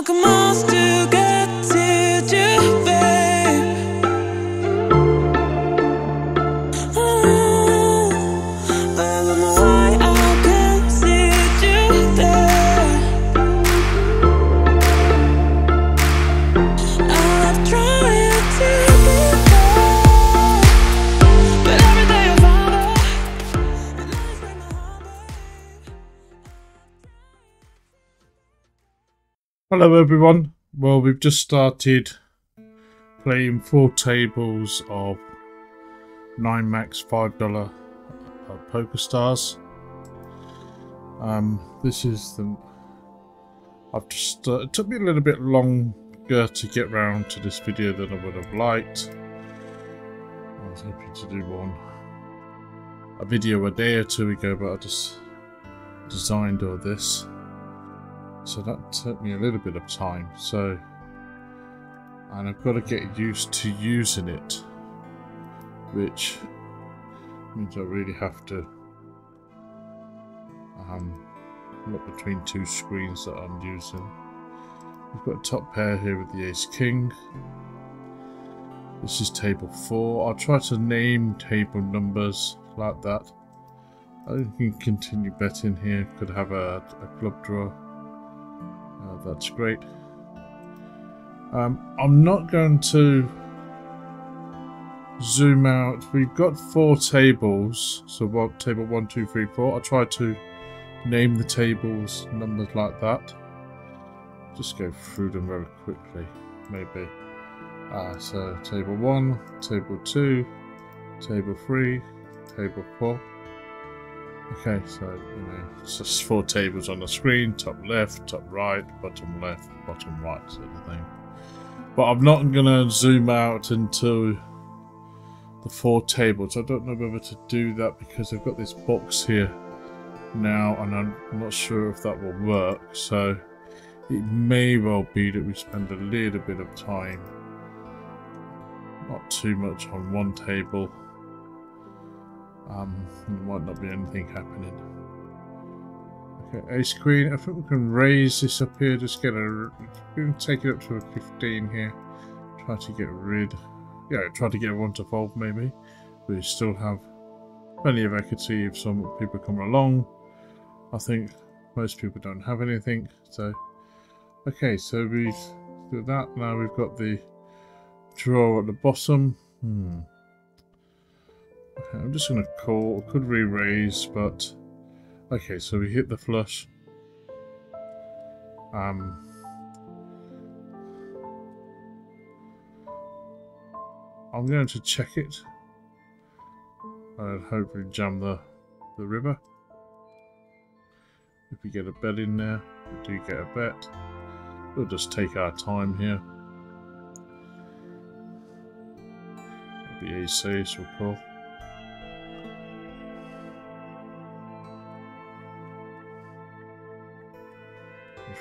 Welcome us to get to you, babe. I don't know why I can't see you there. I've tried to be there, but every day I find out it lies break my heart, babe. Hello everyone, well we've just started playing 4 tables of 9 max $5 PokerStars. This is the... I've just... it took me a little bit longer to get round to this video than I would have liked. I was hoping to do a video a day or two ago, but I just designed all this. So that took me a little bit of time, and I've got to get used to using it, which means I really have to look between 2 screens that I'm using. We've got a top pair here with the ace king. This is table 4. I'll try to name table numbers like that. I can continue betting here. Could have a club draw. That's great. I'm not going to zoom out. We've got 4 tables, so table 1, 2, 3, 4. I'll try to name the tables numbers like that. Just go through them very quickly, maybe. So table 1, table 2, table 3, table 4. Okay, so you know, it's just 4 tables on the screen: top left, top right, bottom left, bottom right, sort of thing. But I'm not gonna zoom out into the 4 tables. I don't know whether to do that because I've got this box here now, and I'm not sure if that will work. So it may well be that we spend a little bit of time, not too much, on one table. There might not be anything happening. Okay, ace queen. I think we can raise this up here. Just get a. We can take it up to a 15 here. Try to get rid. Yeah, try to get 1 to fold maybe. We still have plenty of equity if some people come along. I think most people don't have anything. So, okay, so we do that. Now we've got the draw at the bottom. Okay, I'm just going to call. Could re-raise, but okay, so we hit the flush. I'm going to check it and hopefully jam the river. If we get a bet in there, we do get a bet. We'll just take our time here. It'll be ace, we'll call.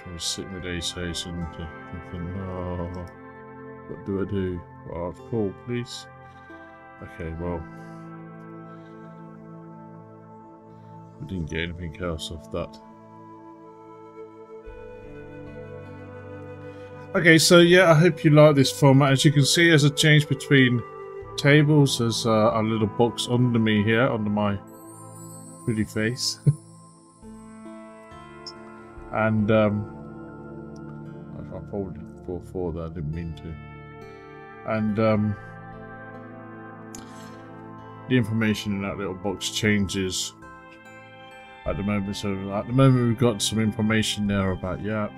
I was sitting with ace and thinking, oh, what do I do? Well, I'll call, please. Okay, well, we didn't get anything else off that. Okay, so yeah, I hope you like this format. As you can see, there's a change between tables. There's a little box under me here, under my pretty face. And I folded 4-4 there, I didn't mean to. And the information in that little box changes at the moment. So at the moment we've got some information there about, yeah,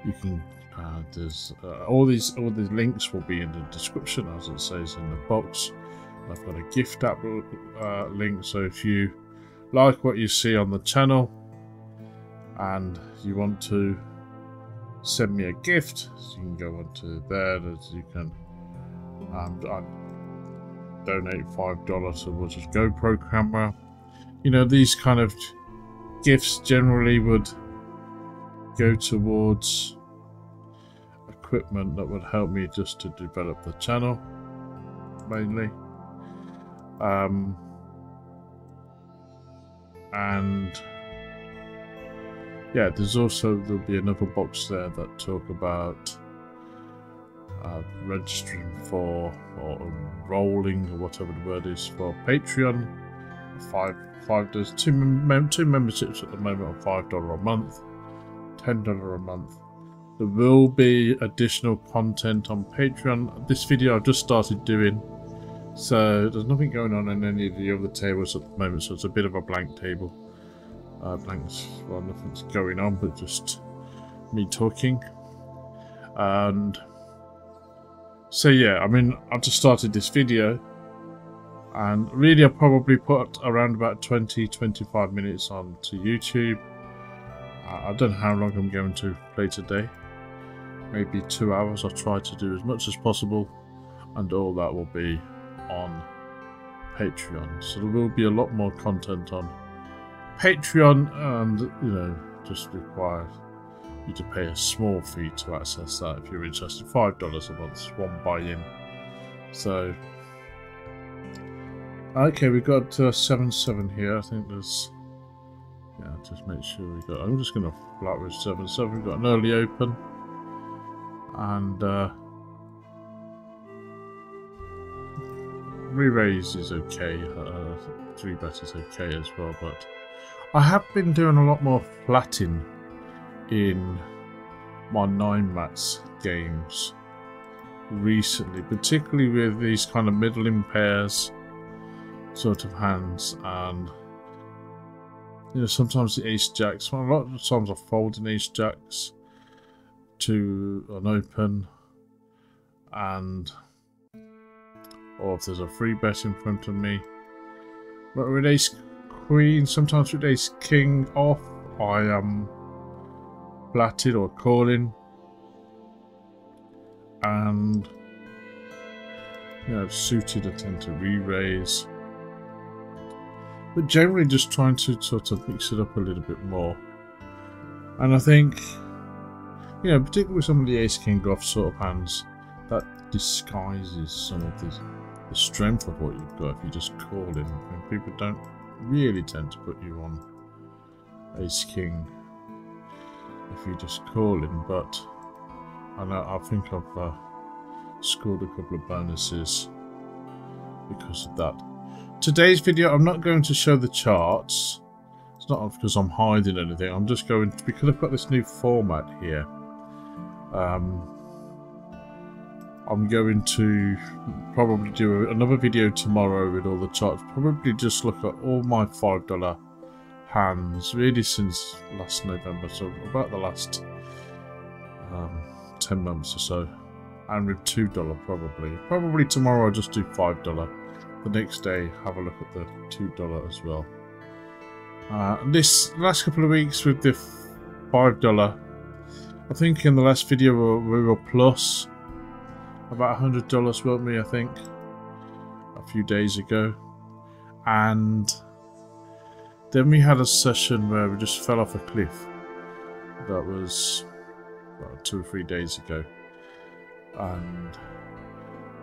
you can there's all these links will be in the description, as it says in the box. I've got a gift app link, so if you like what you see on the channel and you want to send me a gift, so you can go onto there. You can donate $5 towards a GoPro camera. You know, these kind of gifts generally would go towards equipment that would help me just to develop the channel mainly. And yeah, there'll be another box there that talk about registering for or enrolling or whatever the word is for Patreon. There's two memberships at the moment of $5 a month, $10 a month. There will be additional content on Patreon. This video I've just started doing, so there's nothing going on in any of the other tables at the moment, so it's a bit of a blank table. Well, nothing's going on, but just me talking. And so yeah, I mean, I've just started this video, and really I probably put around about 20-25 minutes onto YouTube. I don't know how long I'm going to play today. Maybe 2 hours. I'll try to do as much as possible, and all that will be on Patreon. So there will be a lot more content on Patreon, and you know, just require you to pay a small fee to access that if you're interested. $5 a month, one buy-in. So okay, we've got 7-7 here. I think there's, yeah, just make sure we got, I'm just gonna flat with 7-7. We've got an early open, and re-raise is okay. 3-bet is okay as well, but I have been doing a lot more flatting in my 9-mats games recently, particularly with these kind of middling pairs sort of hands, and you know, sometimes the ace jacks, well, a lot of the times I fold in ace jacks to an open, and or if there's a 3-bet in front of me. But with ace queen, sometimes with ace king off, I am flatted or calling, and you know, suited I tend to re-raise, but generally just trying to sort of mix it up a little bit more. And I think, you know, particularly with some of the ace king off sort of hands, that disguises some of the strength of what you've got if you just call in, and people don't really tend to put you on ace king if you just call in. But I think I've scored a couple of bonuses because of that. Today's video, I'm not going to show the charts. It's not because I'm hiding anything. I'm just going to, because I've got this new format here. I'm going to probably do another video tomorrow with all the charts. Probably just look at all my $5 hands, really since last November, so about the last 10 months or so. And with $2 probably. Probably tomorrow I'll just do $5. The next day have a look at the $2 as well. This last couple of weeks with the $5, I think in the last video we were plus about $100, weren't we? I think a few days ago, and then we had a session where we just fell off a cliff. That was about 2 or 3 days ago, and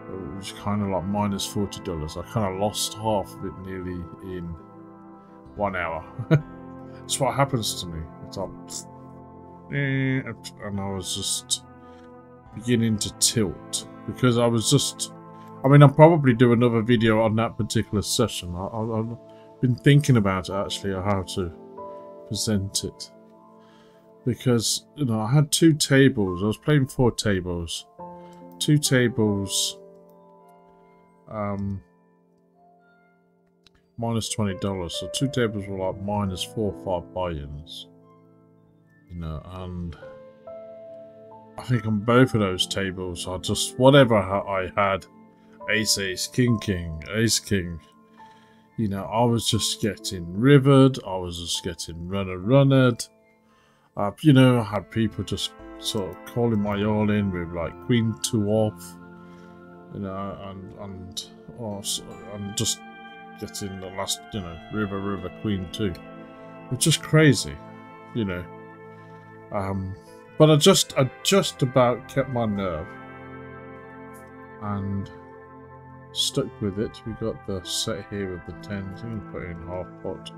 it was kind of like minus $40. I kind of lost half of it nearly in 1 hour. That's what happens to me. It's like, and I was just beginning to tilt because I was just, I mean, I'll probably do another video on that particular session. I've been thinking about it actually, how to present it, because you know, I had 2 tables. I was playing 4 tables, 2 tables, minus $20. So 2 tables were like minus 4 or 5 buy-ins, you know, and I think on both of those tables, I just, whatever I had, ace, ace, king, king, ace, king, you know, I was just getting rivered, I was just getting runnered. You know, I had people just sort of calling my all in with like queen 2 off, you know, and just getting the last, you know, river, queen 2. It's just crazy, you know. But I just about kept my nerve and stuck with it. We got the set here with the 10s. I'm going to put in half pot.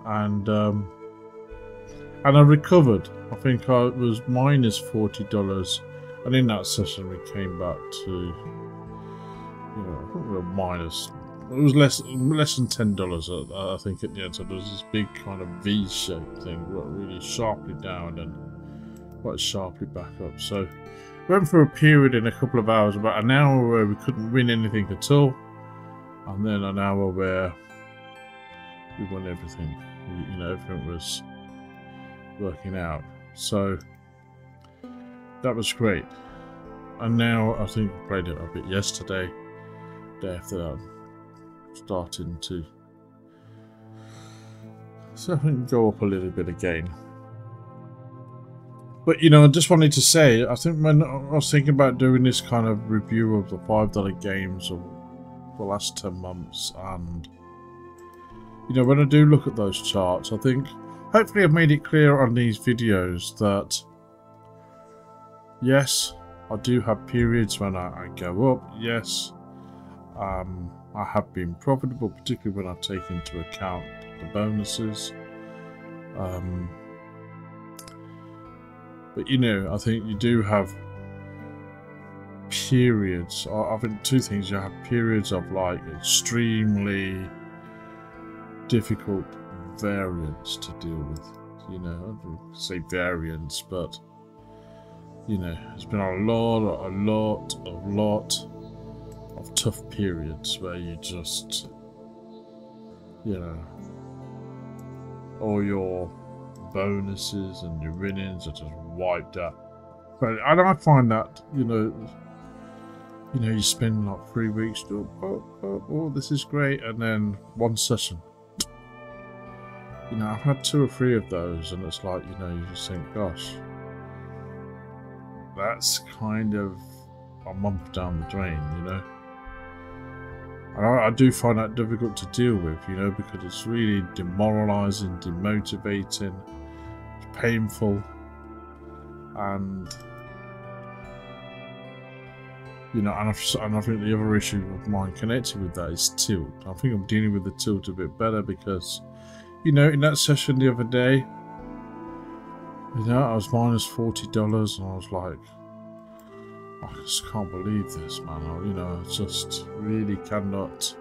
and I recovered. I think I was minus $40, and in that session we came back to, you know, I think we were minus. It was less than $10. I think at the end. So there was this big kind of V-shaped thing, really sharply down and quite sharply back up. So went for a period in a couple of hours, about an hour where we couldn't win anything at all, and then an hour where we won everything. You know, everything was working out. So that was great. And now I think I played it a bit yesterday, day after that, starting to go up a little bit again. But you know, I just wanted to say, I think when I was thinking about doing this kind of review of the $5 games of the last 10 months, and you know, when I do look at those charts, I think hopefully I've made it clear on these videos that yes, I do have periods when I go up. Yes, I have been profitable, particularly when I take into account the bonuses. But you know, I think you do have periods. I think two things. You have periods of like extremely difficult variance to deal with. You know, I don't say variance, but you know, there's been a lot of tough periods where you just, you know, all your bonuses and your winnings are just wiped out. But I find that, you know, you spend like 3 weeks doing, oh, this is great, and then one session. You know, I've had 2 or 3 of those, and it's like, you know, you just think, gosh, that's kind of a month down the drain, you know. And I do find that difficult to deal with, you know, because it's really demoralising, demotivating, it's painful, and you know, and I think the other issue of mine connected with that is tilt. I think I'm dealing with the tilt a bit better because, you know, in that session the other day, you know, I was minus $40 and I was like, I just can't believe this, man. You know, I just really cannot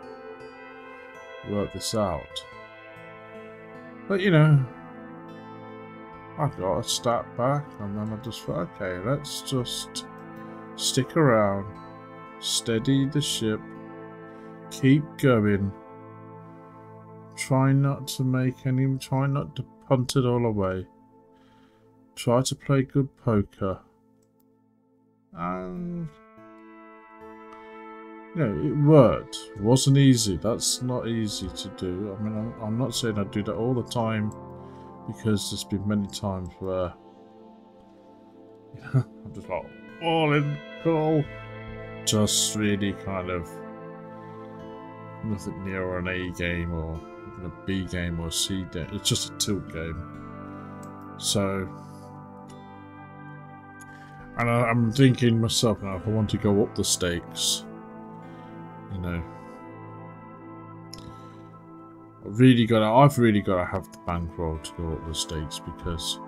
work this out. But, you know, I got a step back and then I just thought, okay, let's just stick around, steady the ship, keep going, try not to punt it all away, try to play good poker, and you know, it worked. It wasn't easy. That's not easy to do. I mean, I'm not saying I do that all the time, because there's been many times where, you know, I'm just like all in, cool, just really kind of nothing near an A game or even a B game or a C game. It's just a tilt game. So, and I'm thinking myself now, if I want to go up the stakes, you know, I've really got to have the bankroll to go up the stakes, because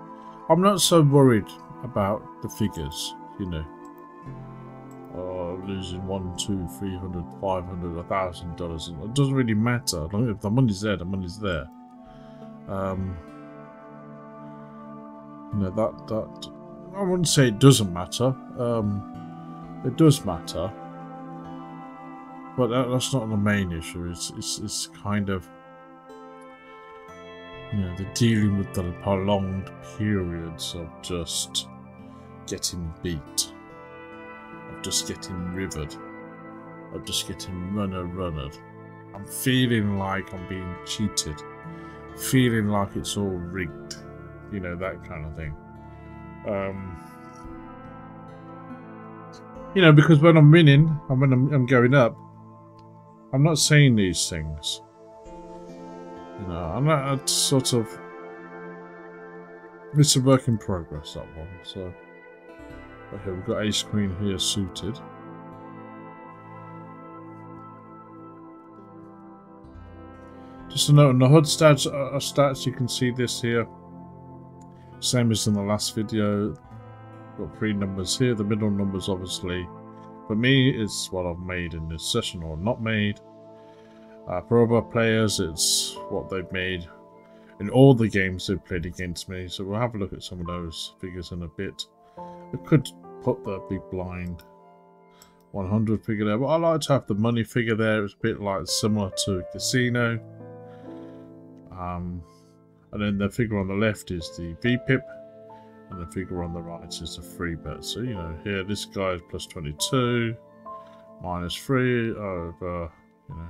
I'm not so worried about the figures, you know. Losing $100, $200, $300, $500, $1,000. It doesn't really matter. If the money's there, the money's there. You know, that I wouldn't say it doesn't matter. It does matter, but that's not the main issue. It's kind of, you know, the dealing with the prolonged periods of just getting beat, of just getting rivered, of just getting runnered. I'm feeling like I'm being cheated, feeling like it's all rigged, you know, that kind of thing. You know, because when I'm winning and when I'm going up, I'm not saying these things. You know, I'm not sort of. It's a work in progress, that one. So, okay, we've got ace queen here suited. To Just a note on the HUD stats, you can see this here. Same as in the last video. Got 3 numbers here. The middle numbers, obviously, for me, is what I've made in this session or not made. For other players, it's what they've made in all the games they've played against me. So we'll have a look at some of those figures in a bit. I could put the big blind 100 figure there, but I like to have the money figure there. It's a bit like similar to casino. And then the figure on the left is the VPIP, and the figure on the right is the free bet. So, you know, here this guy is plus 22, minus 3 over, you know,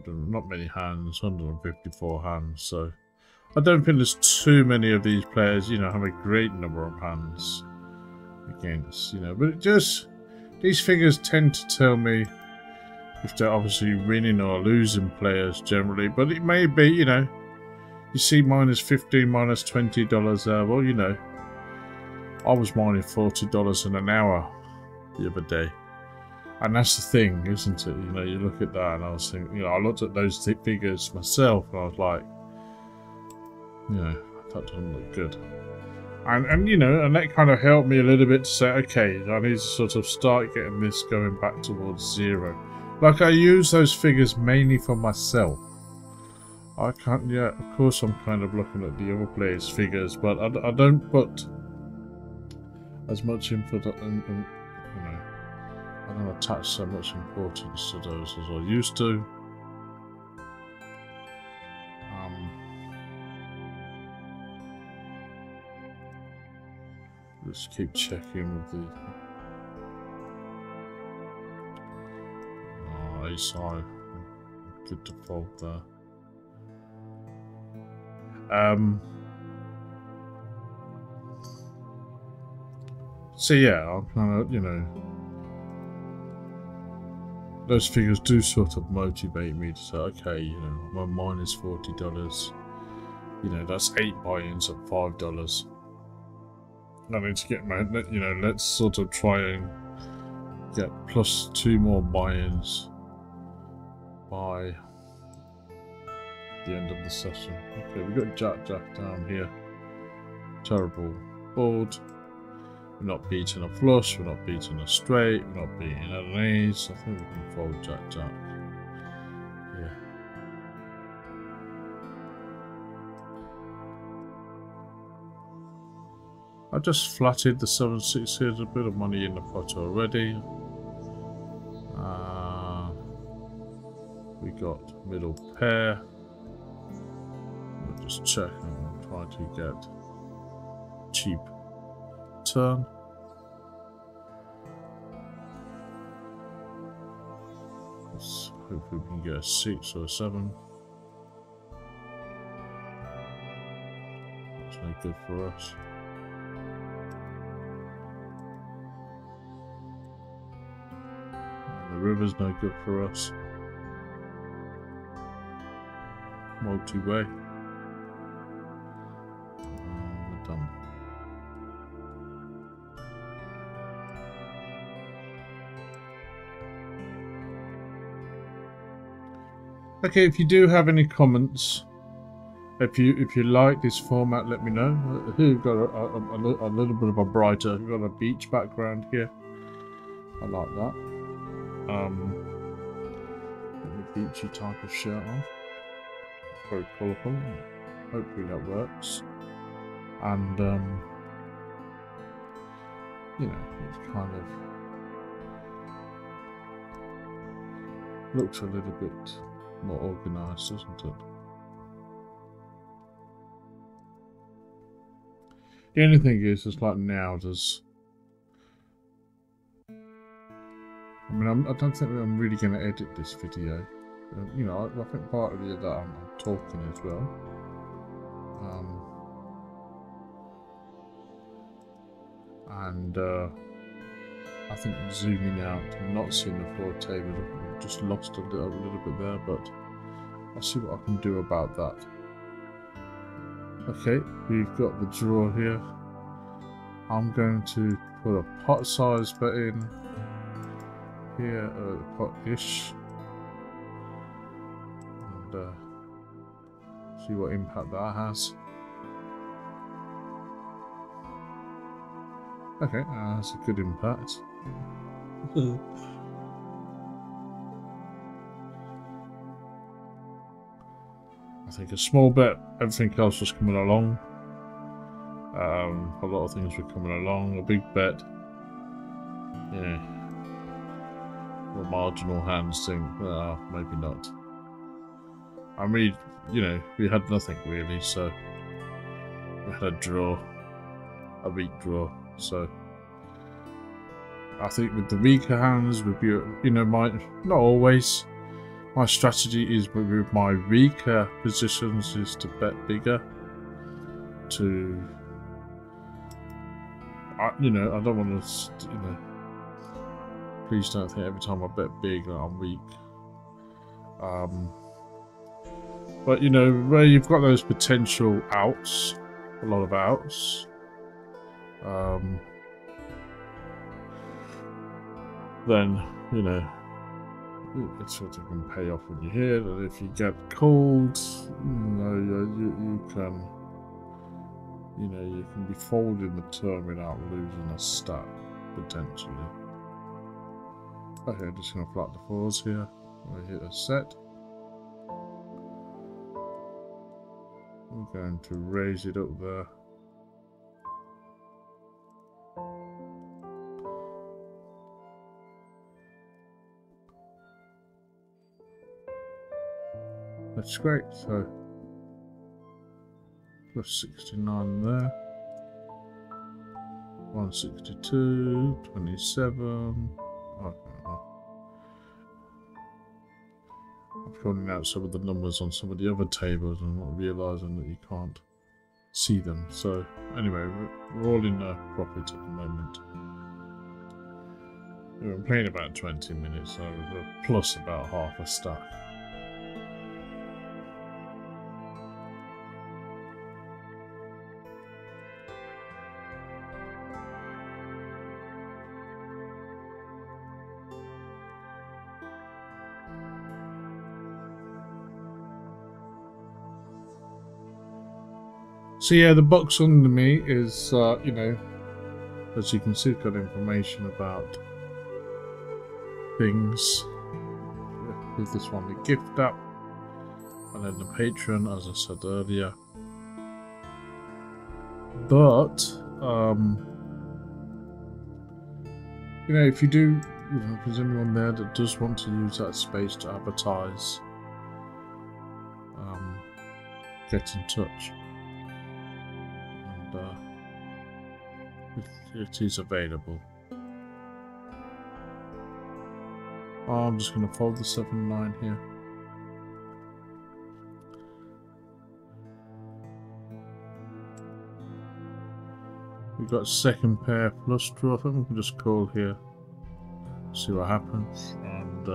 not many hands, 154 hands. So I don't think there's too many of these players, you know, have a great number of hands against, you know, but it just, these figures tend to tell me if they're obviously winning or losing players generally, but it may be, you know, you see minus 15, minus $20 there. Well, you know, I was mining $40 in an hour the other day. And that's the thing, isn't it? You know, you look at that and I was thinking, you know, I looked at those figures myself and I was like, you know, that doesn't look good. And you know, and that kind of helped me a little bit to say, okay, I need to sort of start getting this going back towards 0. Like, I use those figures mainly for myself. I can't, yeah, of course I'm kind of looking at the other players' figures, but I don't put as much input in, you know, I don't attach so much importance to those as I used to. Just keep checking with the ace high. Good default there. So yeah, I'm kind of, you know, those figures do sort of motivate me to say, okay, you know, my mine is $40. You know, that's 8 buy-ins at $5. I need to get my, you know, let's sort of try and get plus 2 more buy-ins by the end of the session. Okay, we've got Jack down here. Terrible board. We're not beating a flush, we're not beating a straight, we're not beating an ace. I think we can fold Jack. Yeah. I just flatted the 7-6 here. There's a bit of money in the pot already. We got middle pair. We'll just check and try to get cheap turn. Let's hopefully we can get a 6 or a 7. That's no good for us. And the river's no good for us. Multi-way. We're done. Okay, if you do have any comments, if you like this format, let me know. We've got a little bit of a brighter, we've got a beach background here. I like that. Beachy type of shirt on. Very colourful. Hopefully that works. And you know, it's kind of looks a little bit more organised, doesn't it? The only thing is, it's like now there's, I mean, I don't think I'm really going to edit this video. You know, I think partly that I'm talking as well. I think zooming out, I'm not seeing the floor table. I've just lost a little bit there, but I'll see what I can do about that. Okay, we've got the draw here. I'm going to put a pot size bet in here, pot-ish. see what impact that has. Okay, that's a good impact. I think a small bet, everything else was coming along. A lot of things were coming along. A big bet, yeah. The marginal hands think, maybe not. I mean, you know, we had nothing really, so we had a draw, a weak draw. So I think with the weaker hands, with your, you know, not always. My strategy is with my weaker positions is to bet bigger. You know, I don't want to, you know. Please don't think every time I bet big that I'm weak. But you know, where you've got those potential outs, a lot of outs, then you know it sort of can pay off when you're here. And if you get called, you can be folding the turn without losing a stack potentially. Okay, I'm just going to flat the fours here. I hit a set. I'm going to raise it up there. That's great. So plus 69 there. 162, 27. Okay. I'm filling out some of the numbers on some of the other tables and not realising that you can't see them. So anyway, we're all in a profit at the moment. We're playing about 20 minutes, so we're plus about half a stack. So yeah, the box under me is, you know, as you can see, it's got information about things. With this one, the gift app, and then the patron, as I said earlier. But, you know, if you do, you know, if there's anyone there that does want to use that space to advertise, get in touch. It is available. I'm just going to fold the 7-9 here. We've got second pair flush draw. I think we can just call here, see what happens. And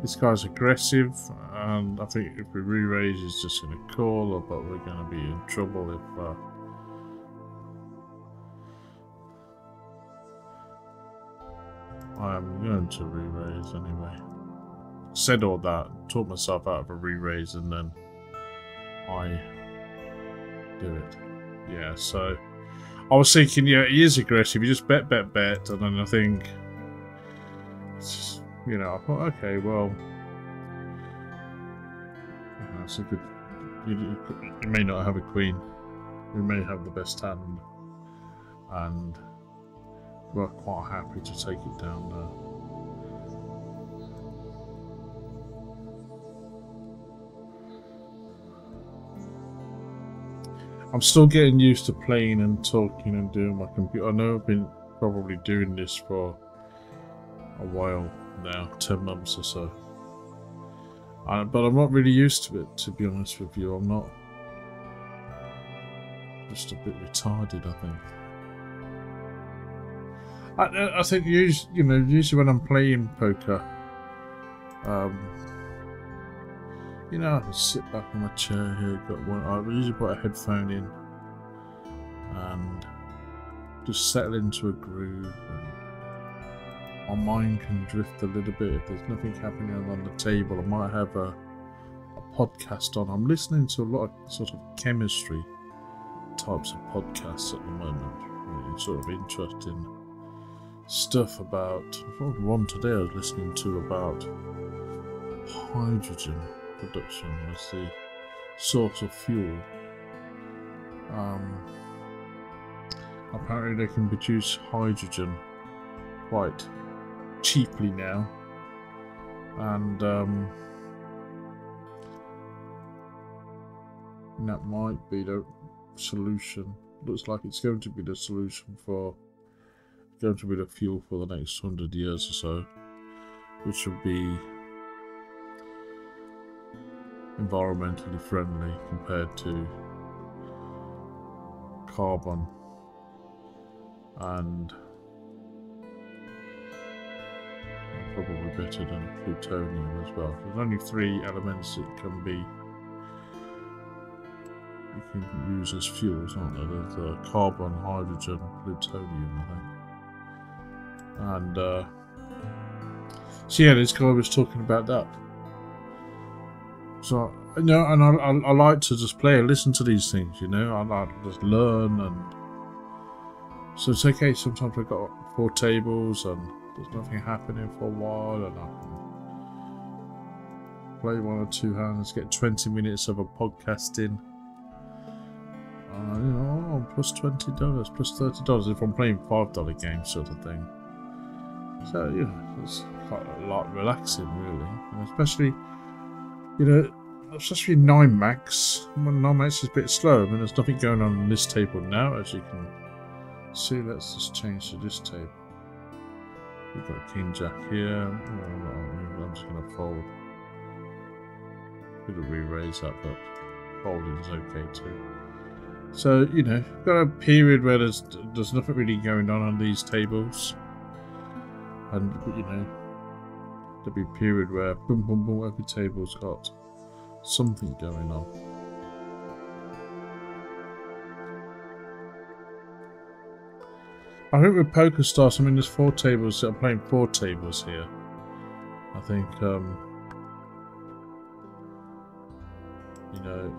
this guy's aggressive, and I think if we re-raise, he's just going to call, but we're going to be in trouble if. I'm going to re-raise anyway. Said all that, taught myself out of a re-raise, and then I do it. Yeah, so I was thinking, yeah, he is aggressive. You just bet, and then I think, you know, I thought, okay, well, that's a good. You may not have a queen. You may have the best hand, and we're quite happy to take it down there. I'm still getting used to playing and talking and doing my computer. I know I've been probably doing this for a while now, 10 months or so. But I'm not really used to it, to be honest with you. I'm not. Just a bit retarded, I think. I think usually when I'm playing poker, you know, I can sit back in my chair here. I usually put a headphone in and just settle into a groove. And my mind can drift a little bit if there's nothing happening on the table. I might have a podcast on. I'm listening to a lot of sort of chemistry types of podcasts at the moment. Really sort of interesting stuff about. One today I was listening to about hydrogen production as the source of fuel. Apparently they can produce hydrogen quite cheaply now, and that might be the solution. Looks like it's going to be the solution for, going to be the fuel for the next 100 years or so, which will be environmentally friendly compared to carbon and probably better than plutonium as well. There's only 3 elements that can be, you can use as fuels, aren't there? There's carbon, hydrogen, plutonium, I think. And so yeah, this guy was talking about that. So you know, and I like to just play and listen to these things. You know, I like to just learn, and so it's okay. Sometimes I've got 4 tables and there's nothing happening for a while, and I can play 1 or 2 hands, get 20 minutes of a podcast in. You know, plus $20, plus $30 if I'm playing $5 games, sort of thing. So you know, it's quite a lot relaxing, really, and especially, you know, especially 9 max. When 9 max is a bit slow. I mean, there's nothing going on this table now, as you can see. Let's just change to this table. We've got King Jack here. I'm just going to fold. Could have re-raised that, but folding is okay too. So you know, we've got a period where there's nothing really going on these tables, and you know, there'll be a period where boom, boom, boom, every table's got something going on. I think with PokerStars, I mean, there's 4 tables. I'm playing 4 tables here. I think, you know,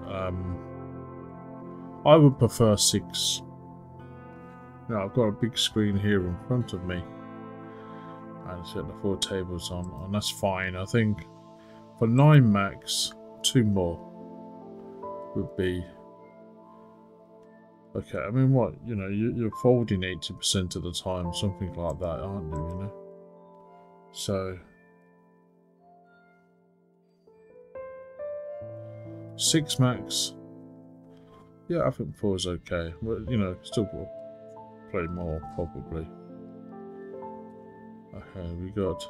I would prefer 6. You know, I've got a big screen here in front of me, and it's got the 4 tables on, and that's fine. I think for 9 max, 2 more would be okay. I mean, what, you know, you're folding 80% of the time, something like that, aren't you? You know, so 6 max. Yeah, I think 4 is okay. But you know, still play more probably. Okay, we got.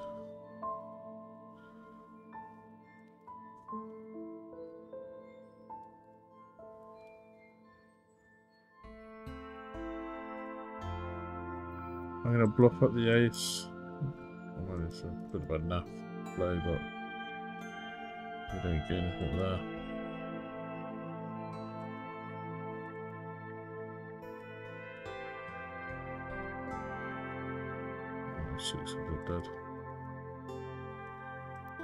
I'm going to bluff at the ace. Well, it's a bit of a naff play, but we don't get anything there. Oh, 6 is dead.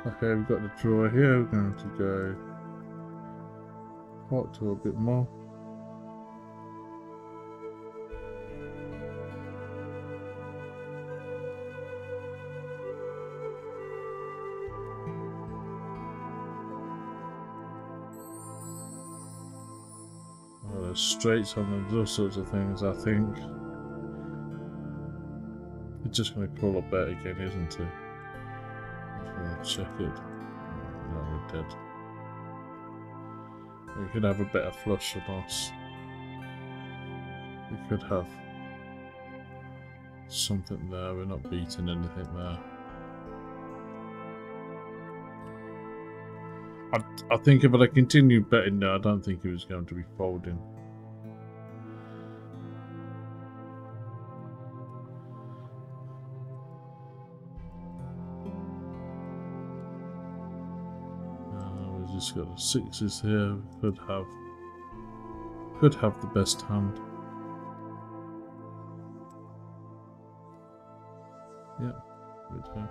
Okay, we've got the draw here. We're going to go pot to a bit more. Straights on those sorts of things. I think it's just going to call a bet again, isn't it? I'm going to check it. No, we're dead. We could have a better flush on us. We could have something there. We're not beating anything there. I think if I continued betting there, I don't think he was going to be folding. We just got the 6s here. We could have the best hand. Yeah, good hand.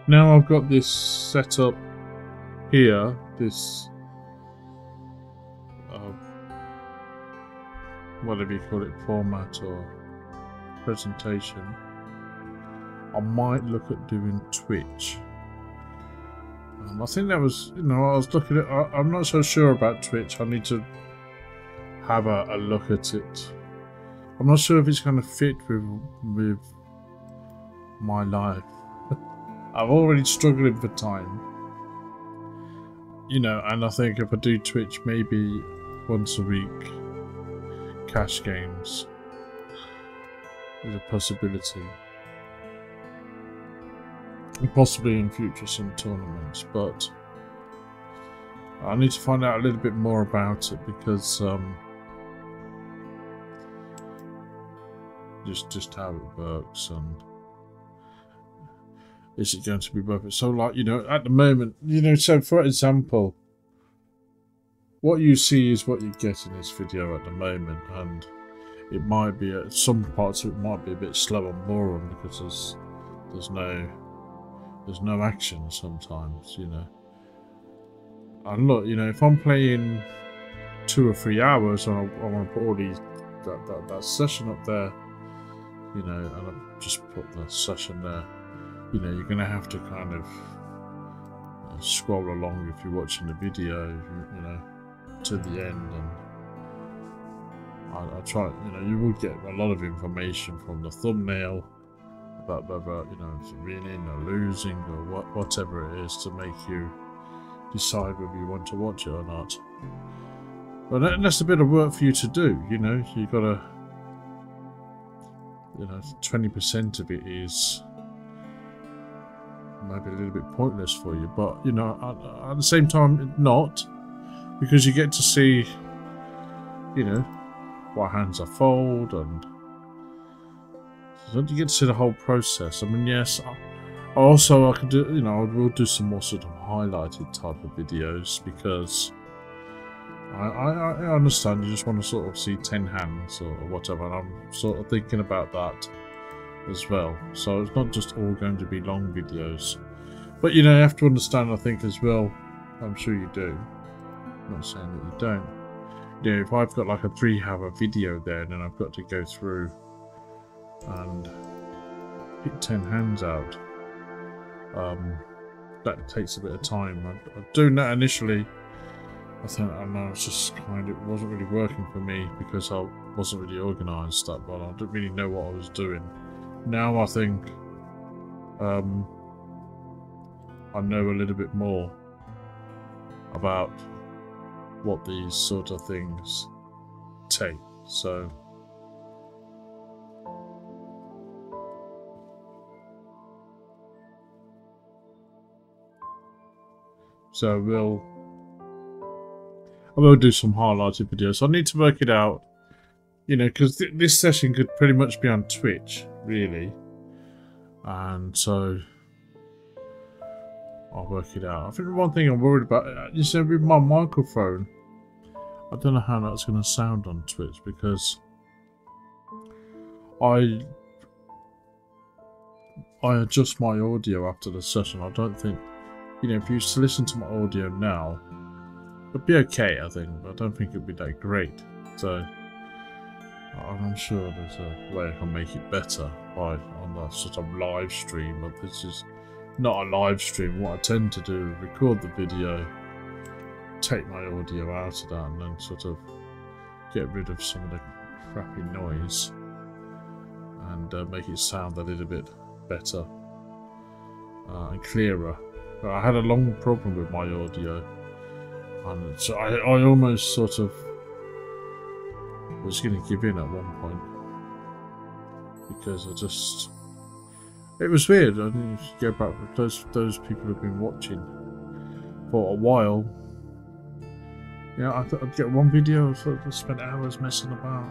now I've got this set up here, this whatever you call it, format or presentation, I might look at doing Twitch. I think that was, you know, I was looking at, I'm not so sure about Twitch. I need to have a look at it. I'm not sure if it's going to fit with my life. I'm already struggling for time, you know, and I think if I do Twitch maybe once a week, cash games is a possibility. And possibly in future some tournaments, but I need to find out a little bit more about it because just how it works and is it going to be worth it? So, like, you know, at the moment, you know, so for example, what you see is what you get in this video at the moment, and it might be some parts of it might be a bit slow and boring because there's no action sometimes, you know. And look, you know, if I'm playing 2 or 3 hours and I want to put all that session up there, you know, and I've just put the session there, you know, you're going to have to kind of scroll along if you're watching the video, you know, to the end, and I try, you know, you will get a lot of information from the thumbnail about whether, you know, if you're winning or losing or whatever it is to make you decide whether you want to watch it or not. But that's a bit of work for you to do, you know. You gotta, you know, 20% of it is maybe a little bit pointless for you, but you know, at the same time, not, because you get to see, you know, what hands I fold, and so you get to see the whole process. I mean, yes, I could do, you know, I will do some more sort of highlighted type of videos because I understand you just want to sort of see 10 hands or whatever, and I'm sort of thinking about that as well. So it's not just all going to be long videos, but you know, you have to understand, I think, as well, I'm sure you do, I'm not saying that you don't, you know, if I've got like a 3-hour video there and then I've got to go through and pick 10 hands out, that takes a bit of time. I'm doing that initially, I think, I know it's just kind of, it wasn't really working for me because I wasn't really organised that well. I didn't really know what I was doing. Now I think I know a little bit more about what these sort of things take. So I will do some highlighted videos. I need to work it out, you know, because this session could pretty much be on Twitch, really, and so I'll work it out. I think the one thing I'm worried about, you said with my microphone, I don't know how that's going to sound on Twitch because I adjust my audio after the session. I don't think, you know, if you used to listen to my audio now, it'd be okay, I think, but I don't think it'd be that great. So I'm sure there's a way I can make it better on the sort of live stream, but this is not a live stream. What I tend to do is record the video, take my audio out of that, and then sort of get rid of some of the crappy noise and make it sound a little bit better and clearer. But I had a long problem with my audio, and so I almost sort of was going to give in at one point because it was weird. I think if you go back, those people who've been watching for a while, you know, I'd get one video, I'd spend hours messing about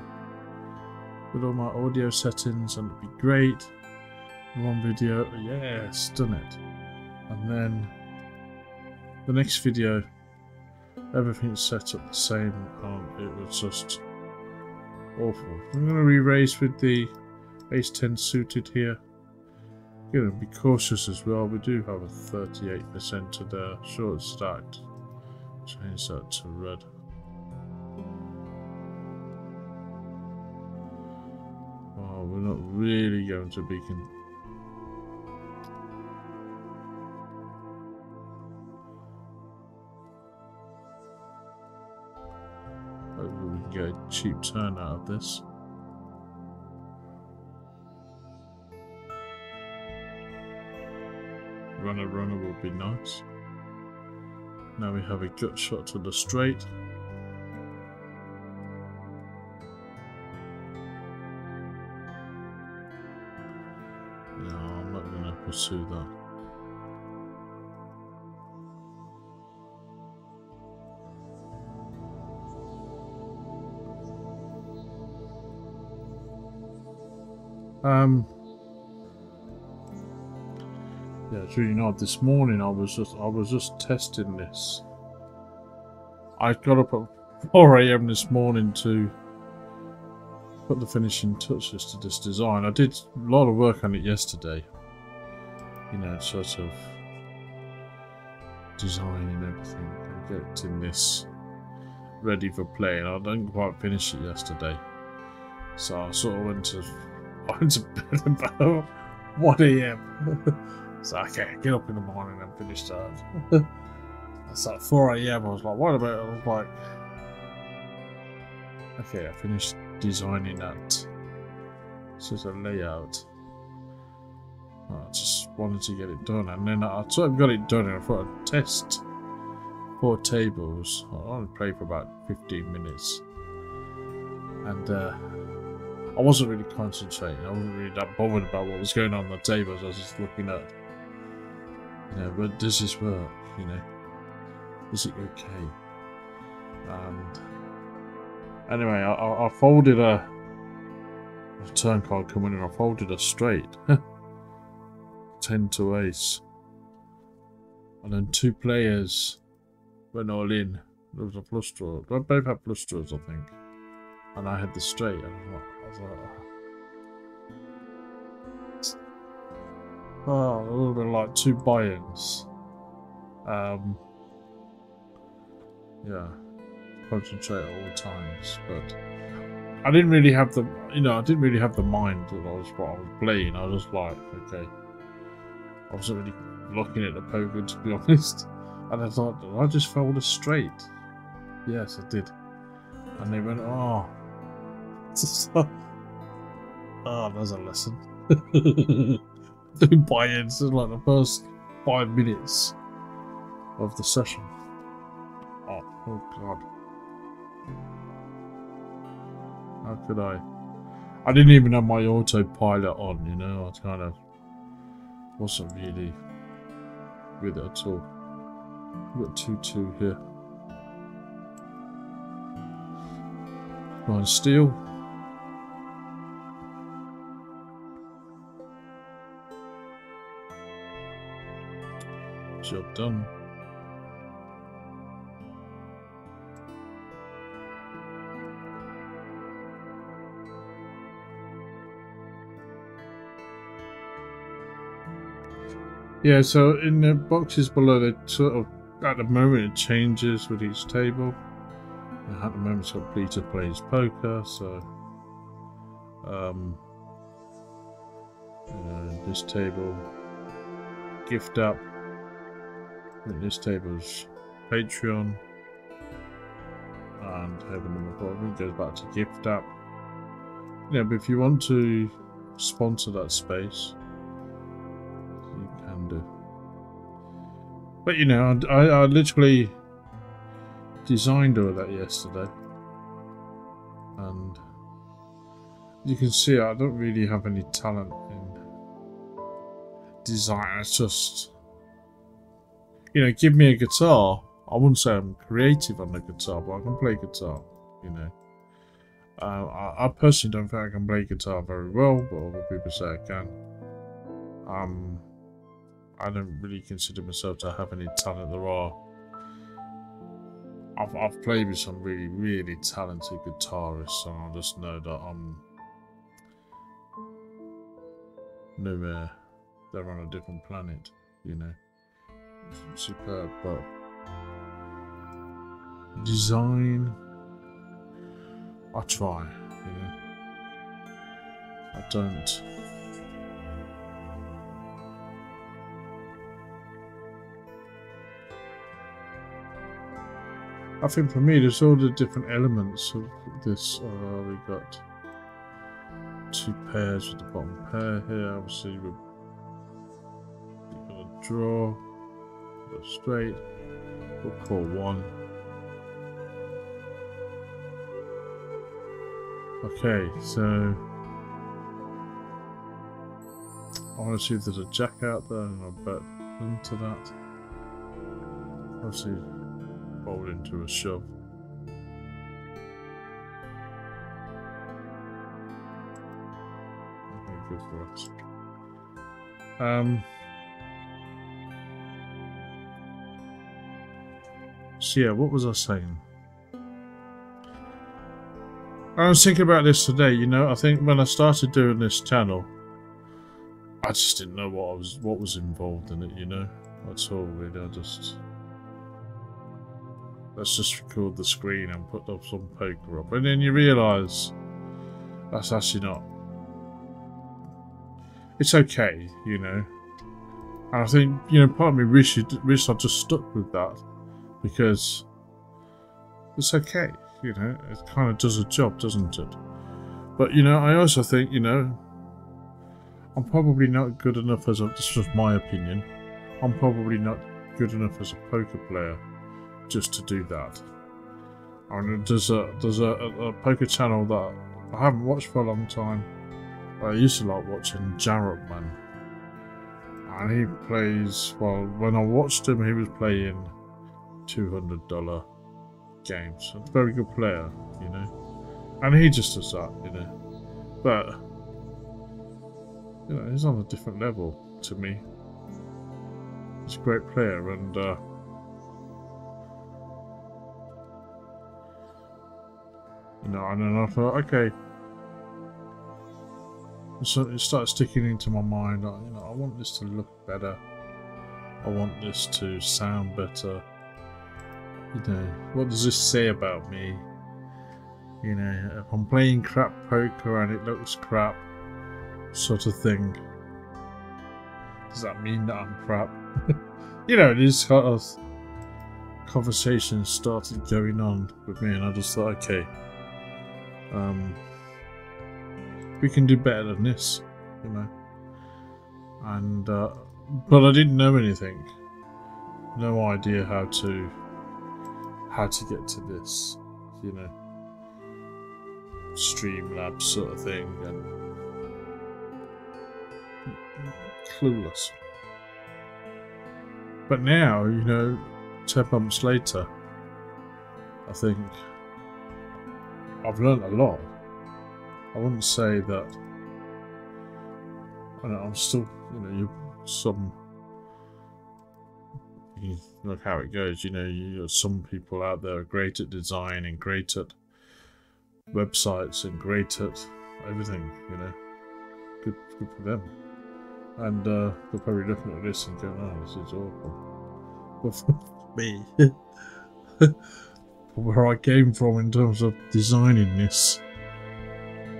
with all my audio settings and it'd be great. One video, yes, done it. And then the next video, everything's set up the same, and it was just awful. I'm going to re-raise with the Ace 10 suited here. Gonna be cautious as well. We do have a 38% to the short stacked. Change that to red. Oh, we're not really going to be hopefully we can get a cheap turn out of this. Runner would be nice. Now we have a gut shot to the straight. No, I'm not going to pursue that. Yeah, it's really not. This morning I was just testing this. I got up at 4 AM this morning to put the finishing touches to this design. I did a lot of work on it yesterday. You know, sort of designing everything and getting this ready for play. And I didn't quite finish it yesterday, so I sort of went to bed about 1 AM. So okay, get up in the morning and finish that. It's like 4 AM. I was like, what about? I was like, okay, I finished designing that sort of layout. I just wanted to get it done, and then I sort of got it done, and I thought I'd test 4 tables. I only played for about 15 minutes, and I wasn't really concentrating. I wasn't really that bothered about what was going on the tables. I was just looking at, you know, but does this work? You know, is it okay? And anyway, I folded a turn card coming in. I folded a straight, 10 to ace, and then 2 players went all in. There was a flush draw. They both had flush draws, I think, and I had the straight. I was like, oh, a little bit like 2 buy-ins. Yeah, concentrate at all times, but I didn't really have the, you know, I didn't really have the mind that I was what I was playing. I was just like, okay, I wasn't really looking at the poker, to be honest. And I thought, did I just fold a straight? Yes, I did. And they went, oh, oh, there's a lesson. 2 buy-ins in like the first 5 minutes of the session. Oh god. How could I? I didn't even have my autopilot on, you know. I kind of wasn't really with it at all. We've got 2-2 here. Come on, steal. Job done. Yeah, so in the boxes below, they sort of, at the moment it changes with each table. And at the moment it's got Peter plays poker, so this table, gift up. And this table's Patreon, and table number 4 goes back to gift up. Yeah, but if you want to sponsor that space, you can do. But you know, I literally designed all that yesterday, and you can see I don't really have any talent in design. It's just, you know, give me a guitar. I wouldn't say I'm creative on the guitar, but I can play guitar, you know. I personally don't think I can play guitar very well, but other people say I can. I don't really consider myself to have any talent. There are. I've played with some really, really talented guitarists, and I just know that I'm nowhere they're on a different planet, you know. It's superb, but design, I try, you know. I don't. I think for me, there's all the different elements of this. We got 2 pairs with the bottom pair here. Obviously, we've got a draw, go straight. We'll call 1. Okay, so I want to see if there's a jack out there, and I'll bet into that. Obviously, fold into a shove. Okay, good for us. So yeah, what was I saying? I was thinking about this today, you know. I think when I started doing this channel, I just didn't know what was involved in it, you know. That's all really. Let's just record the screen and put up some poker up, and then you realise that's actually not. It's okay, you know. And I think, you know, part of me wish I just stuck with that, because it's okay, you know. It kind of does a job, doesn't it? But you know, I also think, you know, I'm probably not good enough as a. This was my opinion. I'm probably not good enough as a poker player just to do that. I mean, there's a poker channel that I haven't watched for a long time. I used to like watching Jarrett Man, and he plays. Well, when I watched him, he was playing $200 games. A very good player, you know, and he just does that, you know. But you know, he's on a different level to me. He's a great player, and you know, and then I thought, okay. So it started sticking into my mind. You know, I want this to look better. I want this to sound better. You know, what does this say about me? You know, if I'm playing crap poker and it looks crap, sort of thing, does that mean that I'm crap? You know, these kind of conversations started going on with me, and I just thought, okay, we can do better than this, you know. And but I didn't know anything, no idea how to get to this, you know, Streamlabs sort of thing, and clueless. But now, you know, 10 months later, I think I've learned a lot. I wouldn't say that. I know, I'm still, you know, you look how it goes. You know, some people out there are great at design and great at websites and great at everything. You know, good for them. And they're probably looking at this and going, "Oh, this is awful." But for me, where I came from in terms of designing this.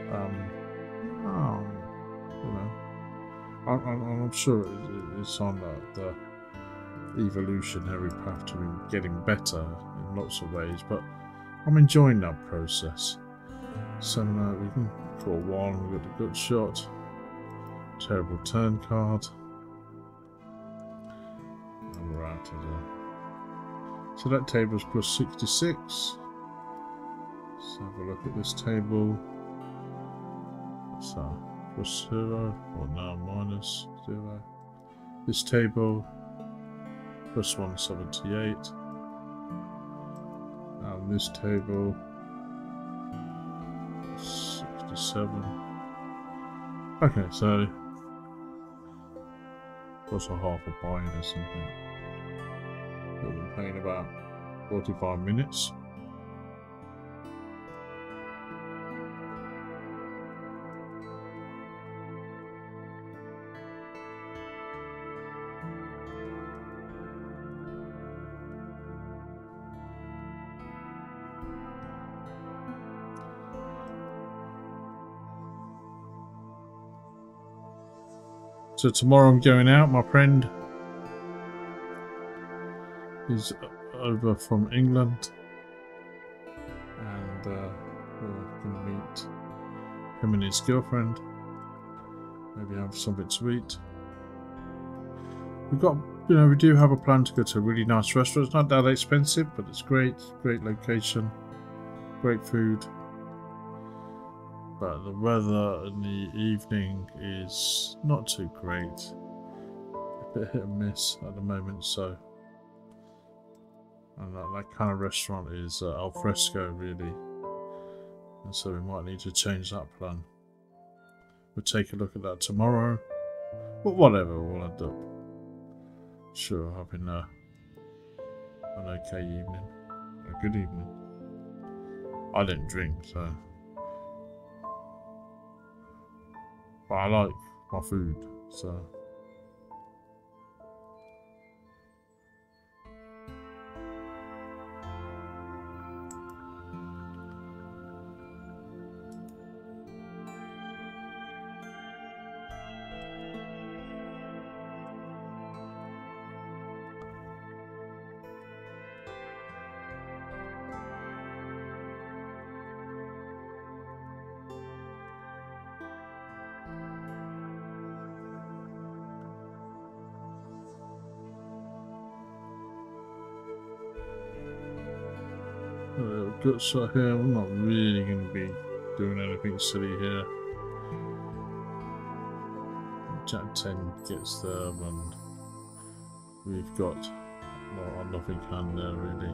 You know, I'm sure it's on the evolutionary path to getting better in lots of ways, but I'm enjoying that process. So we can call 1, we got a good shot, terrible turn card, and we're out of there. So that table's plus 66. Let's have a look at this table. So plus 0, or now minus 0. This table plus 178, and this table 67. Okay, so plus a half a pint or something. We've been playing about 45 minutes. So tomorrow I'm going out. My friend is over from England, and we're going to meet him and his girlfriend. Maybe have something to eat. We've got, we do have a plan to go to a really nice restaurant. It's not that expensive, but it's great. Great location, great food. But the weather in the evening is not too great. A bit hit and miss at the moment, so. And that kind of restaurant is al fresco, really. And so we might need to change that plan. We'll take a look at that tomorrow. But whatever, we'll end up. Sure, having an okay evening. A good evening. I didn't drink, so. But I like my food, so. A little gut shot here. I'm not really going to be doing anything silly here. Jack 10 gets there, and we've got nothing hand there really.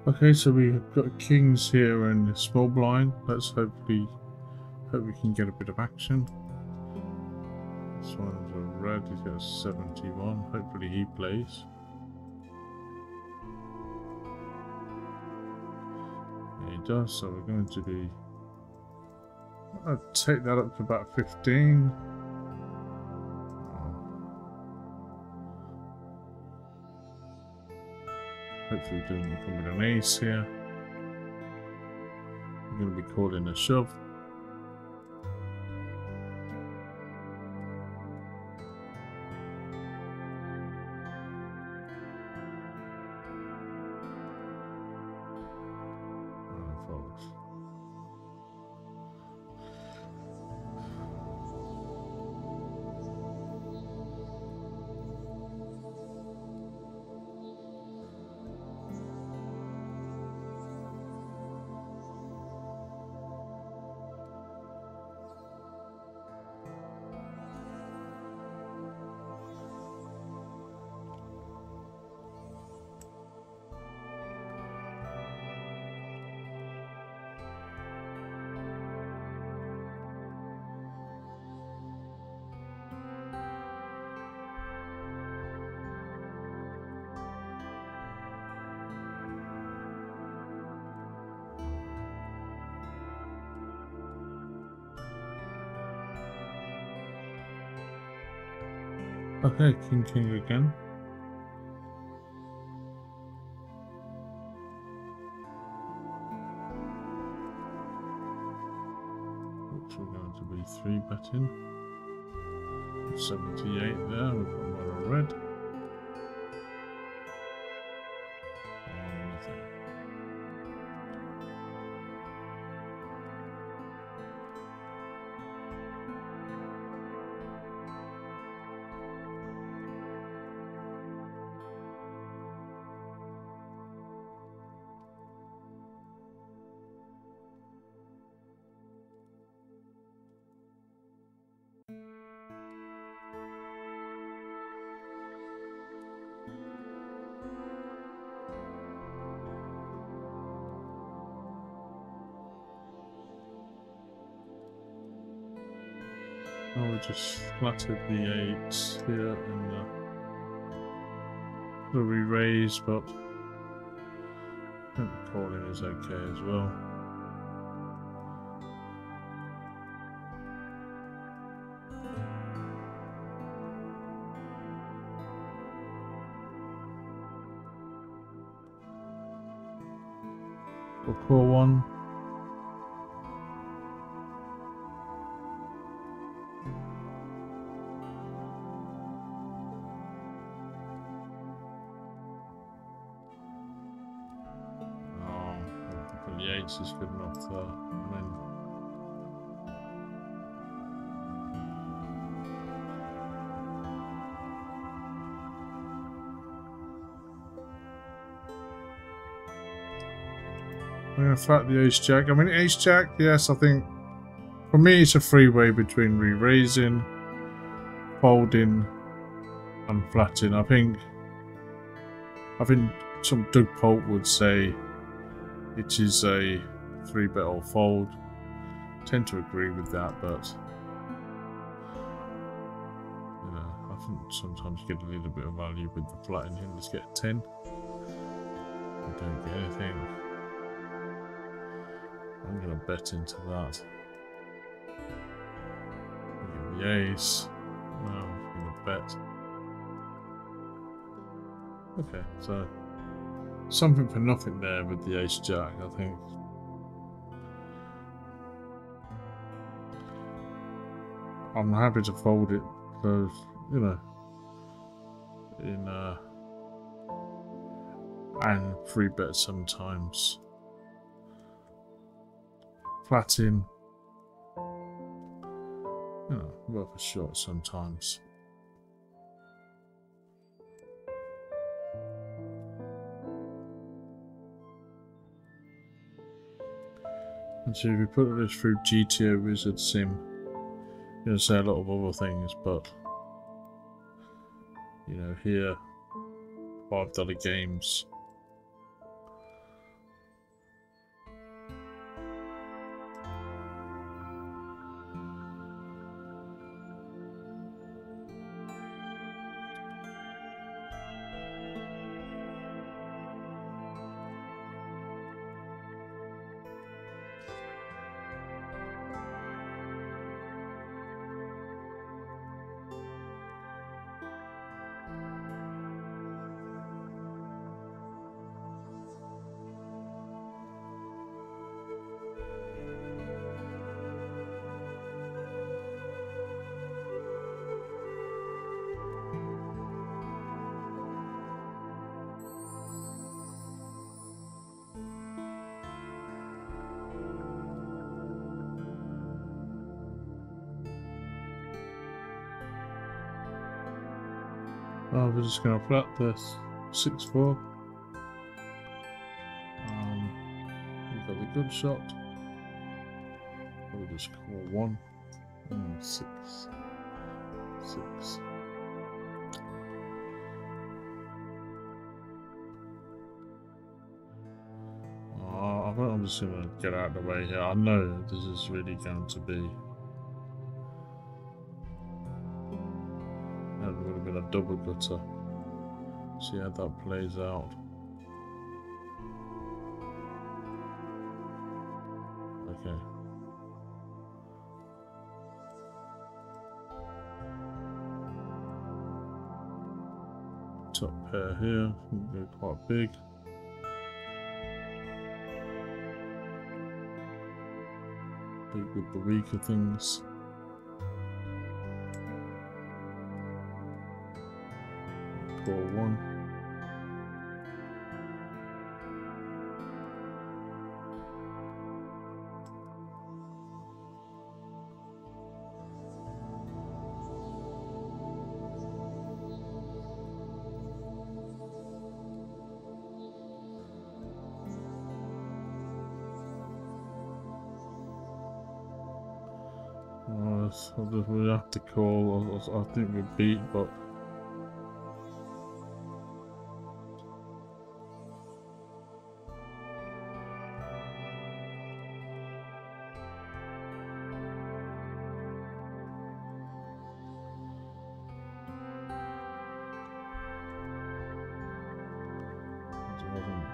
Okay, so we've got kings here and a small blind. Let's hope we can get a bit of action. This one's a red, he's got a 71. Hopefully he plays. Yeah, he does, so we're going to be... I'll take that up to about 15. Hopefully we don't come with an ace here. We're going to be calling a shove. Folks. Okay, king again. Which we're going to be 3-betting. 78 there, we've got one red. And nothing. Oh, we just flattered the 8s here and The re-raise, but I think the calling is okay as well. We'll call one. The ace is good enough there. I mean, I'm going to flat the ace jack. I mean, ace jack, yes, I think for me it's a freeway between re-raising, folding, and flatting. I think some Doug Polk would say it is a 3-bet or fold. I tend to agree with that, but you know, I think sometimes you get a little bit of value with the flatting here. Let's get a 10. I don't get anything. I'm going to bet into that. Give the ace. No, I'm going to bet. Okay, so something for nothing there with the ace jack, I think. I'm happy to fold it, because, you know, and free bet sometimes. Flatting, you know, worth a shot sometimes. And so if you put this through GTO Wizard Sim, you're going to say a lot of other things, but you know, here, $5 games. Oh, we're just going to flat this 6-4. We've got the good shot. We'll just call 1 and 6. 6. I think I'm just going to get out of the way here. I know this is really going to be. That would have been a double gutter. See how that plays out. Okay. Top pair here, go quite big. Big with the weaker things. Call 1. We have to call. I think we beat, but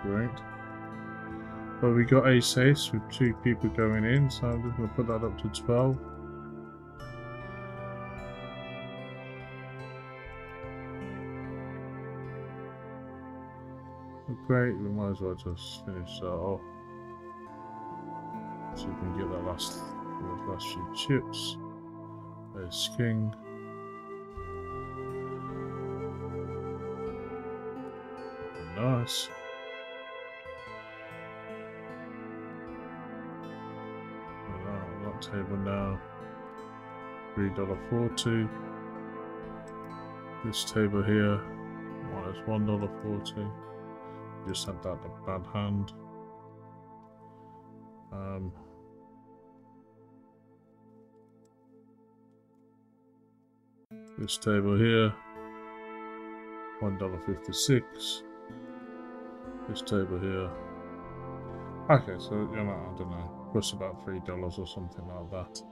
Great. But we got ace-ace with 2 people going in, so I'm just going to put that up to 12. Great, we might as well just finish that off. So we can get that last few chips. There's king. Nice. That table now. $3.40. This table here, minus $1.40. Just had that a bad hand. This table here, $1.56. This table here. Okay, so you know, I don't know, plus about $3 or something like that.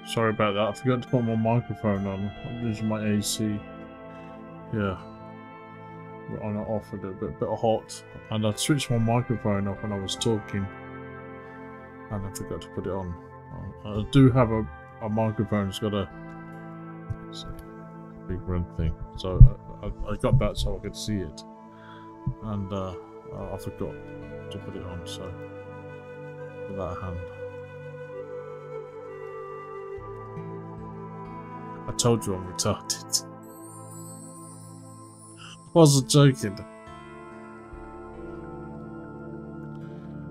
Sorry about that, I forgot to put my microphone on. I'm using my AC. Yeah. On and off a little bit hot. And I switched my microphone off when I was talking. And I forgot to put it on. I do have a microphone that's got a big red thing. So I got that so I could see it. And I forgot to put it on, so with that hand. I told you I'm retarded. I wasn't joking.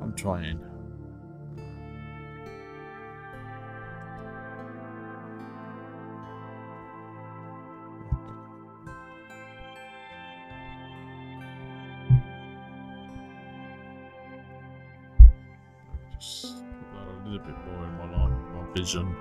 I'm trying. Just put that a little bit more in my life, my vision.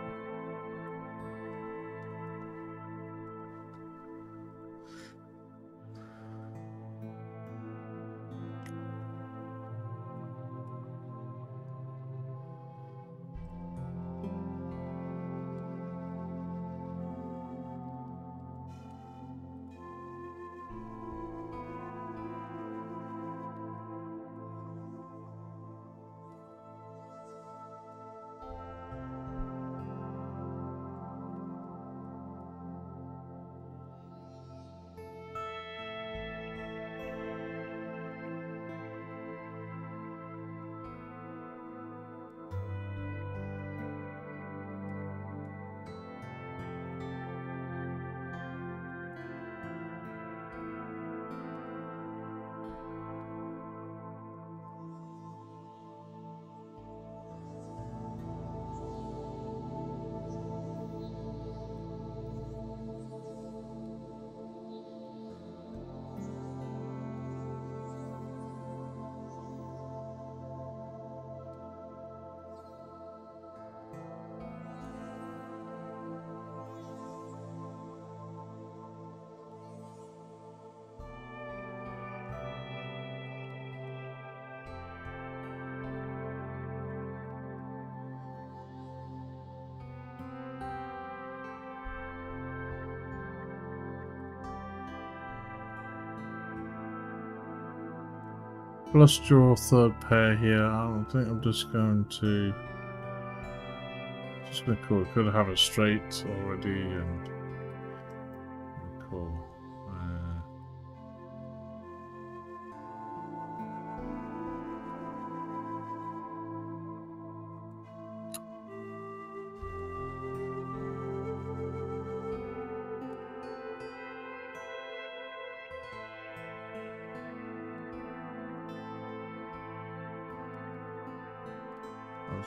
Plus draw third pair here. I think I'm just going to call. Could have it straight already and call.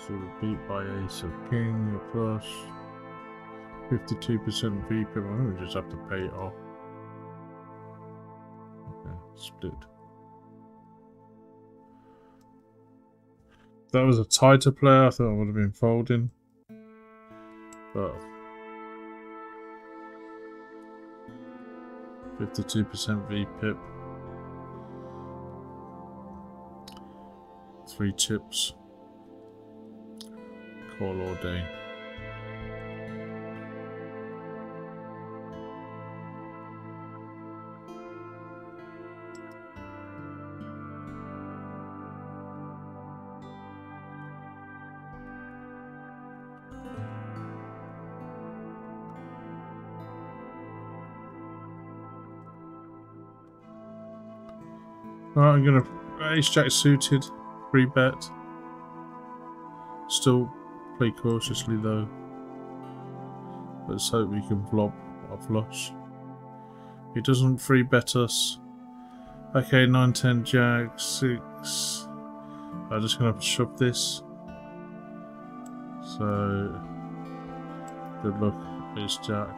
So beat by ace of king, a plus 52% VP. I think we just have to pay it off. Okay, split. If that was a tighter player, I thought I would have been folding. But 52% VPIP. 3 chips. Call all day. Alright, I'm gonna ace jack suited, 3 bet. Still play cautiously though. Let's hope we can flop a flush. He doesn't 3 bet us. Okay, 9, 10, jack, 6. I'm just gonna have to shove this. So good luck, ace jack.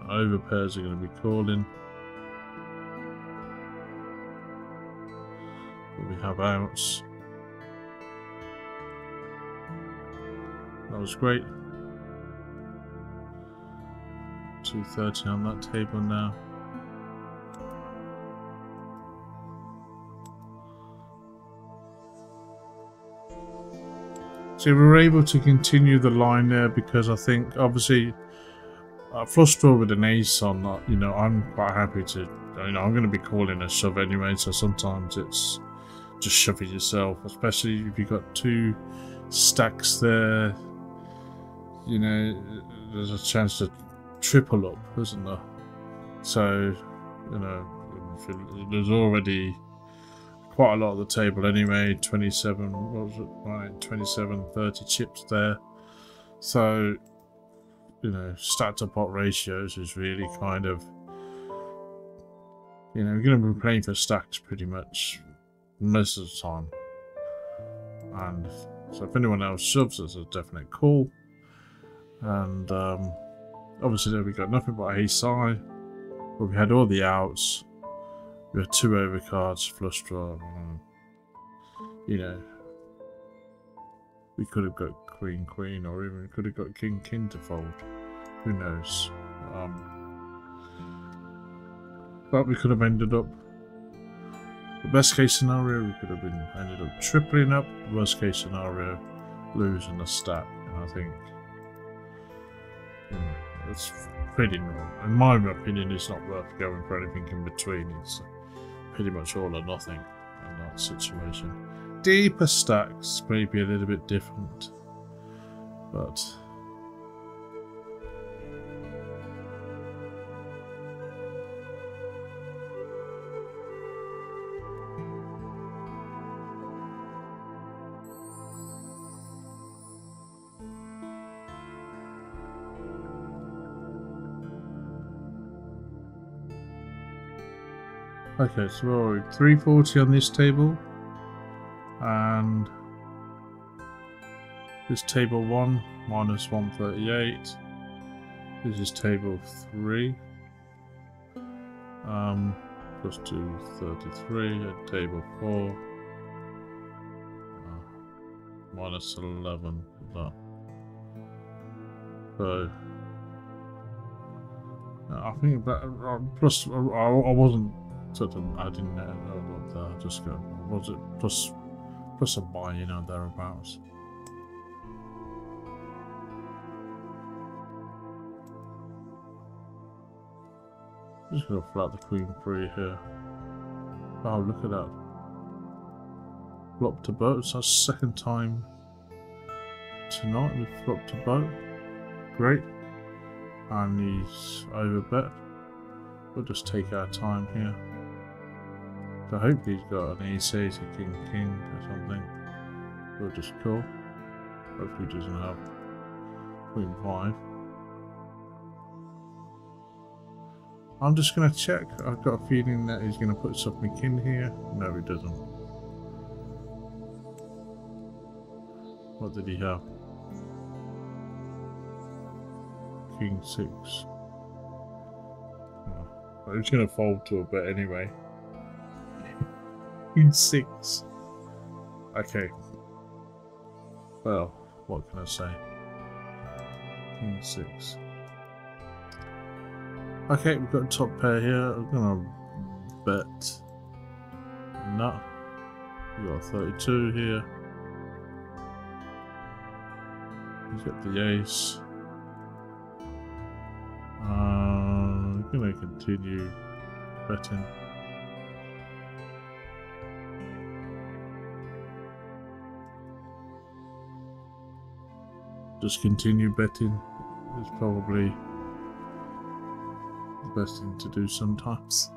Over pairs are going to be calling. But we have outs. That was great. 230 on that table now. So we were able to continue the line there because I think obviously flush draw with an ace on that, you know, I'm quite happy to, you know, I'm going to be calling a shove anyway, so sometimes it's just shove it yourself, especially if you've got 2 stacks there, you know, there's a chance to triple up, isn't there? So, you know, there's already quite a lot of the table anyway, 27, what was it, right, 27, 30 chips there, so you know, stack to pot ratios is really kind of, you know, we're going to be playing for stacks pretty much most of the time. And so if anyone else shoves, it's a definite call. And obviously there we got nothing but ace high, but we had all the outs. We had 2 overcards, flush draw. You know, we could have got queen, queen, or even could have got king, king to fold. Who knows? But we could have ended up. The best case scenario, we could have ended up tripling up. The worst case scenario, losing a stack. And I think, you know, it's pretty normal. In my opinion, it's not worth going for anything in between. It's pretty much all or nothing in that situation. Deeper stacks may be a little bit different, but okay, so we're at 340 on this table, and this table 1 minus 138. This is table 3, plus 233, and table 4 minus 11. That. So I think that plus I wasn't. I didn't know what that. Just go. Was it plus a buy, you know, thereabouts? Just gonna flat the queen free here. Oh, look at that. Flop to boat. So that's second time tonight we flopped to boat. Great. And he's over bet. We'll just take our time here. So I hope he's got an ace to king king or something. We'll just call. Hopefully he doesn't have queen 5. I'm just going to check. I've got a feeling that he's going to put something in here. No, he doesn't. What did he have? King 6. Oh, he's going to fold to a bet anyway. King 6. Okay. Well, what can I say? King 6. Okay, we've got a top pair here. I'm gonna bet. No. We got 32 here. He's got the ace. I'm gonna continue betting. Just continue betting is probably the best thing to do sometimes.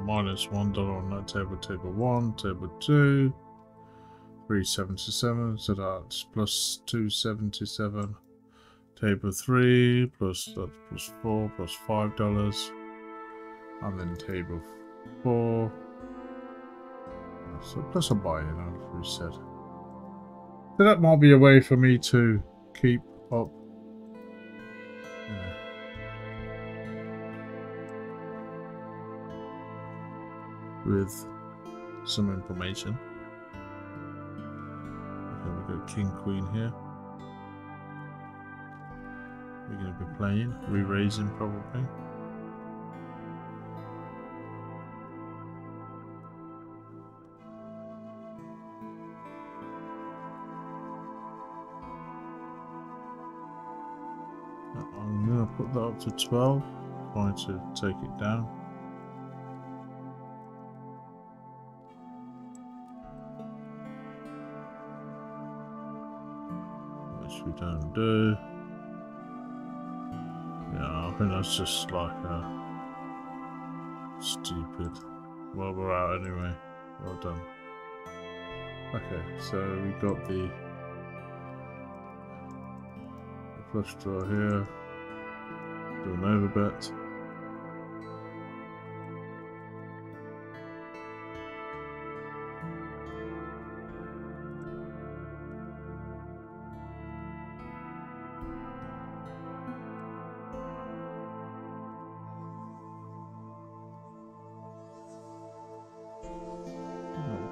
-$1 on that table. Table 1, table 2, 377, so that's plus 277. Table 3, plus that's plus 4, plus $5, and then table 4, so plus a buy-in, as we said. So that might be a way for me to keep up. With some information. Okay, we've got king queen here. We're going to be playing, re-raising probably. I'm going to put that up to 12, trying to take it down. We don't do. Yeah, I think that's just like stupid. Well, we're out anyway. Well done. Okay, so we got the flush draw here. Do an overbet.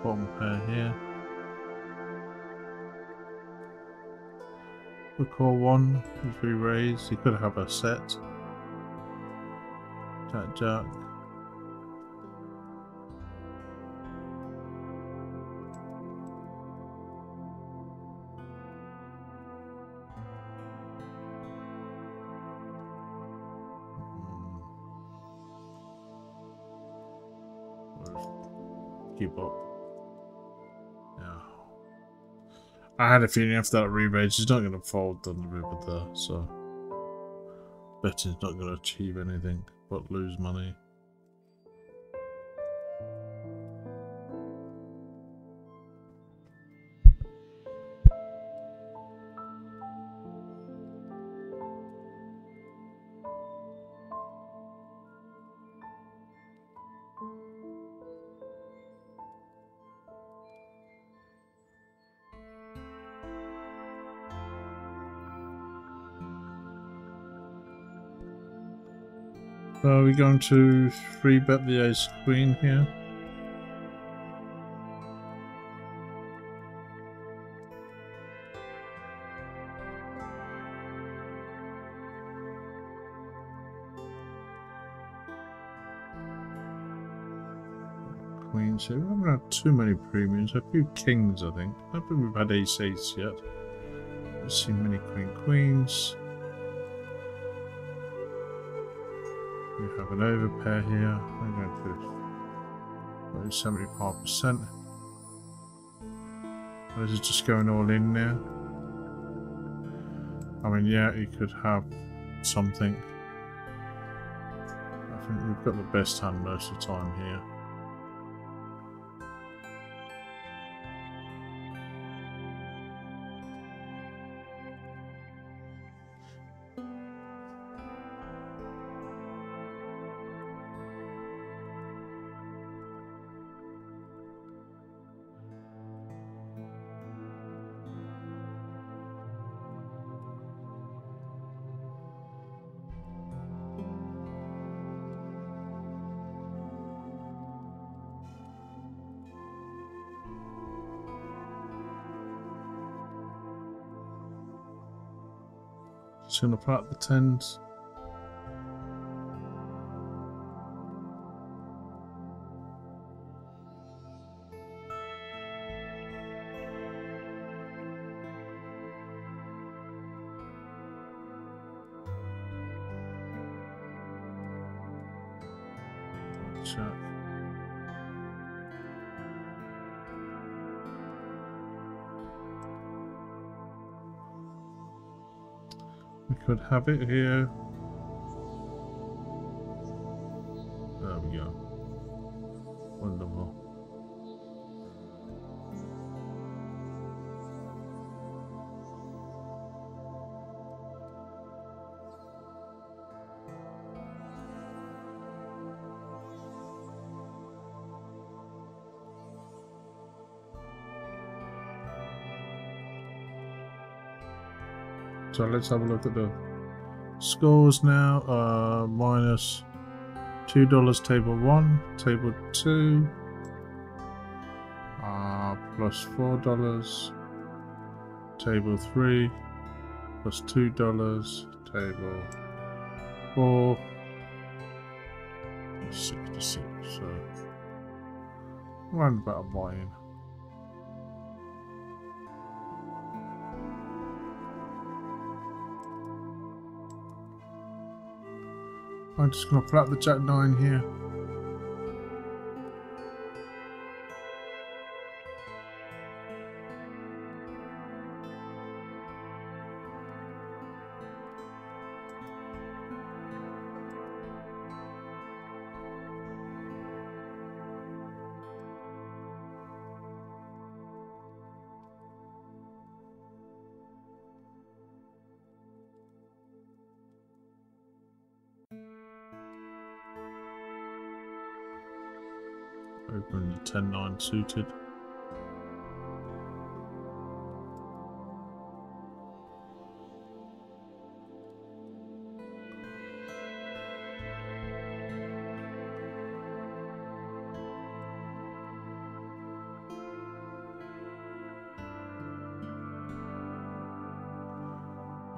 Bottom pair here. The core 1 is re-raised. He could have a set. Jack, Jack. Keep up. I had a feeling after that re-raise he's not going to fold on the river there, so betting's not going to achieve anything but lose money. Are we going to free bet the ace queen here? queens here. We haven't had too many premiums. A few kings, I think. I don't think we've had ace-8s yet. Let's see many queens. We have an overpair here. I'm going to 75%. This is just going all in now. I mean, yeah, you could have something. I think we've got the best hand most of the time here. Just going to put up the 10s. Check. We could have it here. There we go. Wonderful. So let's have a look at the scores now. Minus $2 table 1, table 2, plus $4, table 3, plus $2, table 4, 66. So around about a buy-in. I'm just going to flat the Jack 9 here. Open the 10-9 suited.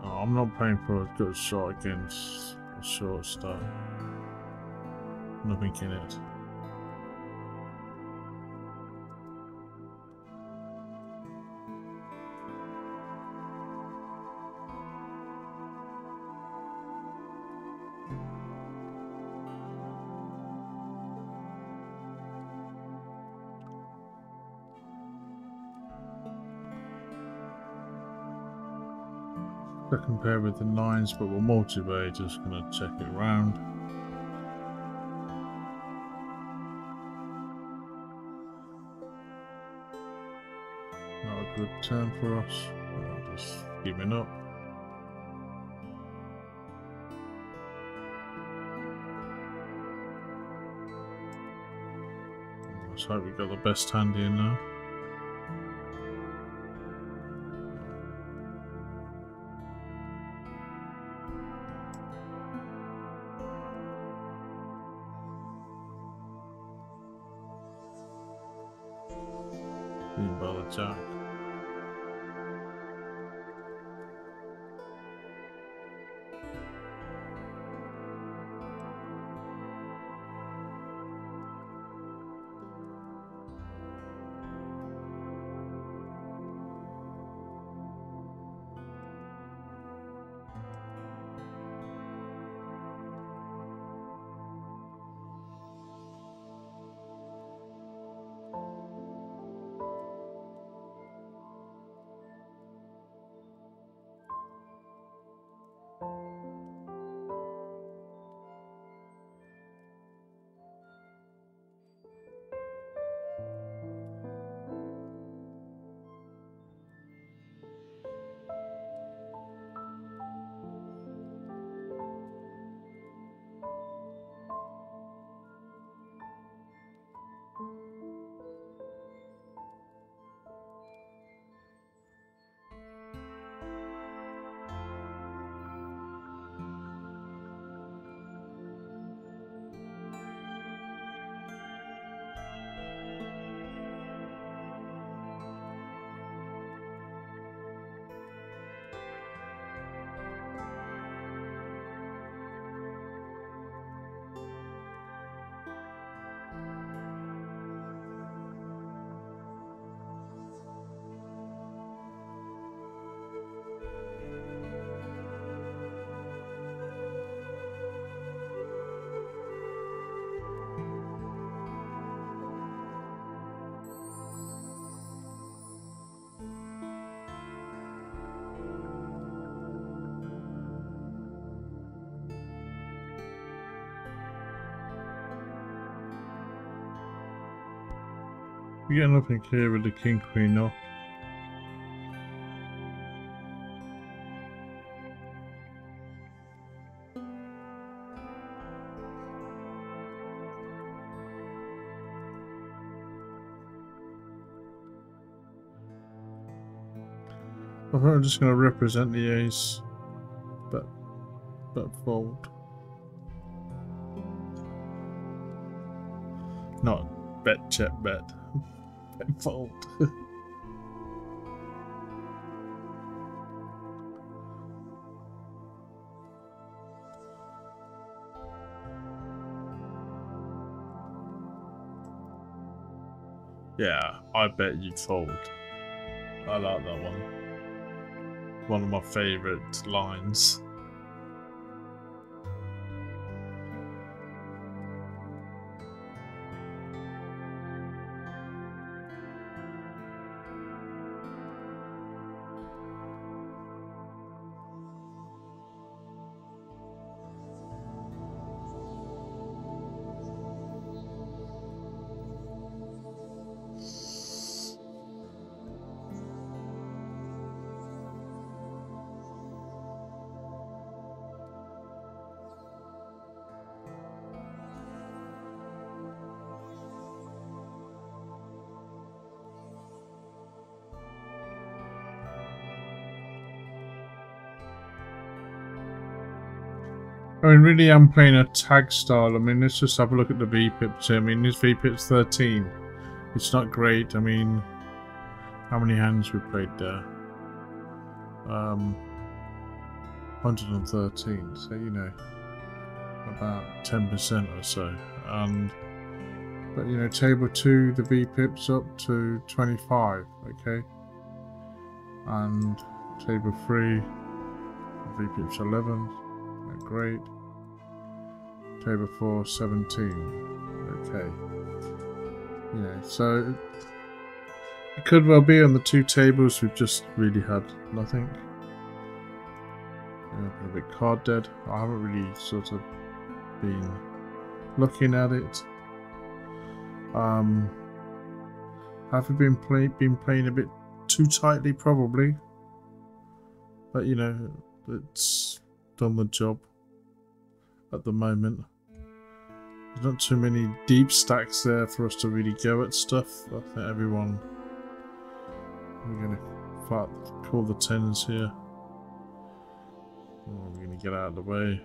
Oh, I'm not paying for a good shot against a short start. Nothing in it. To compare with the 9s, but we're multi-way, just going to check it around. Not a good turn for us. I'm just giving up. Let's hope we got the best hand here now. By the Jack. We're getting nothing here with the king queen now. I think I'm just going to represent the ace, but fold. Not bet, check, bet. Bet, fold. Yeah, I bet you'd fold. I like that one. One of my favourite lines. I mean, really, I'm playing a tag style. I mean, let's just have a look at the VPIPs here. I mean, this VPIP's 13. It's not great. I mean, how many hands we played there? 113. So, you know, about 10% or so. But, you know, table 2, the VPIP's up to 25. Okay. And table 3, the VPIP's 11. Great. Table 4, 17. Okay. You know, so it could well be on the two tables we've just really had nothing. You know, a bit card dead. I haven't really sort of been looking at it. Have we been playing a bit too tightly? Probably. But you know, it's done the job at the moment. There's not too many deep stacks there for us to really go at stuff. I think everyone, we're going to call the 10s here. Oh, we're going to get out of the way.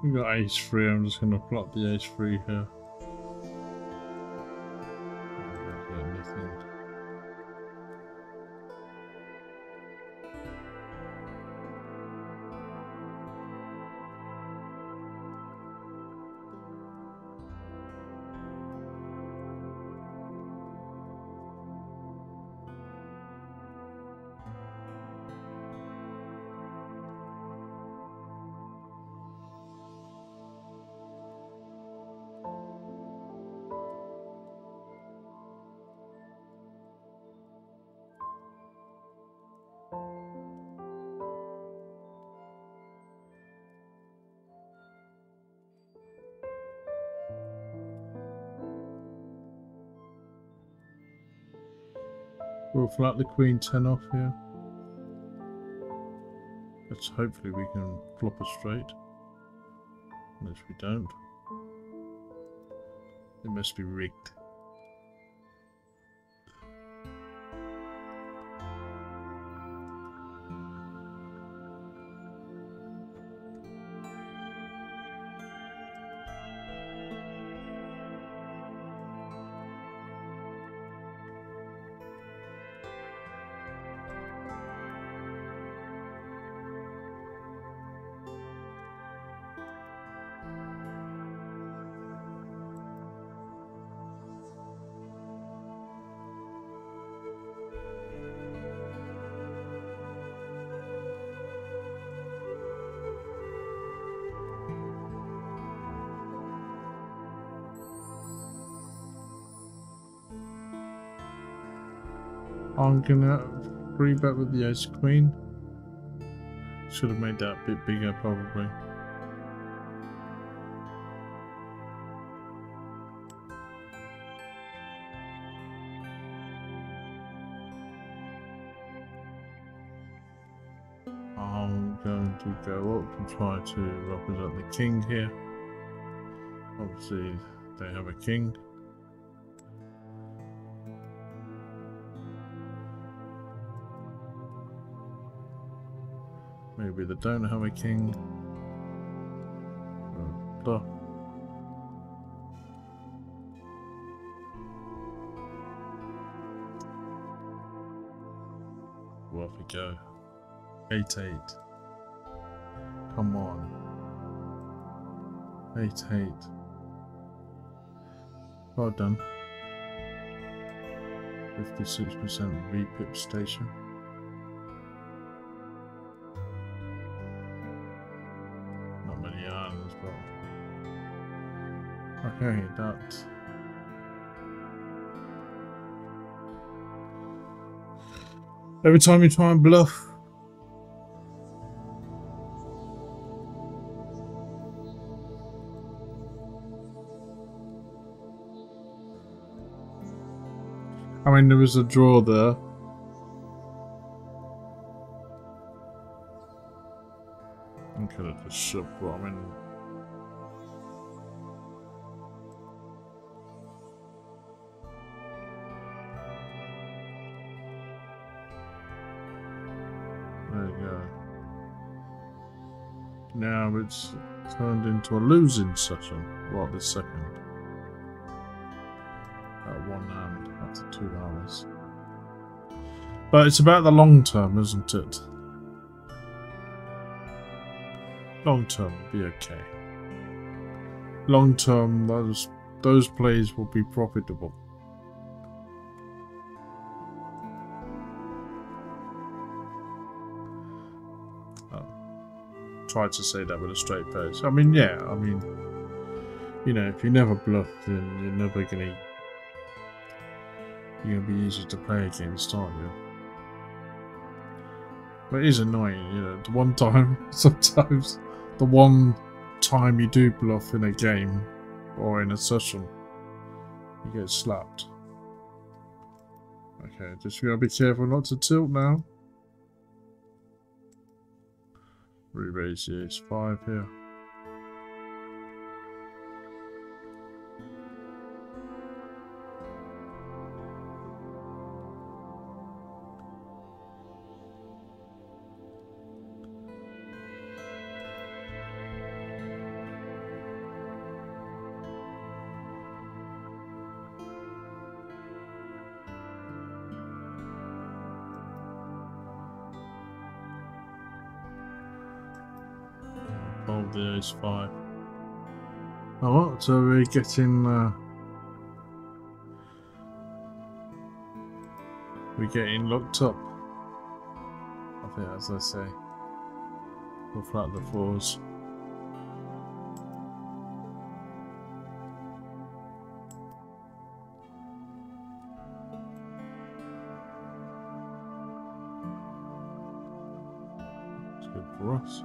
We've got ace 3, I'm just going to plot the ace 3 here. Nothing. We'll flat the queen 10 off here. Let's hopefully we can flop a straight. Unless we don't. It must be rigged. I'm gonna re-bet with the ace queen. Should have made that a bit bigger probably. I'm going to go up and try to represent the king here. Obviously they have a king. Maybe they don't have a king. Bluff. Well, off we go. 8-8. Come on. 8-8. Well done. 56% V-pip station. Okay, that. Every time you try and bluff, I mean, there was a draw there. I could have just shoved, but I mean. There you go. Now it's turned into a losing session right this second. At one hand after 2 hours. But it's about the long term, isn't it? Long term will be okay. Long term, those plays will be profitable. Tried to say that with a straight face. I mean, yeah, I mean, you know, if you never bluff, then you're never gonna be easy to play against, aren't you? But it is annoying, you know, the one time, sometimes, the one time you do bluff in a game, or in a session, you get slapped. Okay, just gotta be careful not to tilt now. Re-raise the ace-5 here. Hold the ace-5. Oh, so we're getting locked up. I think, as I say, we'll flat the 4s. It's good for us.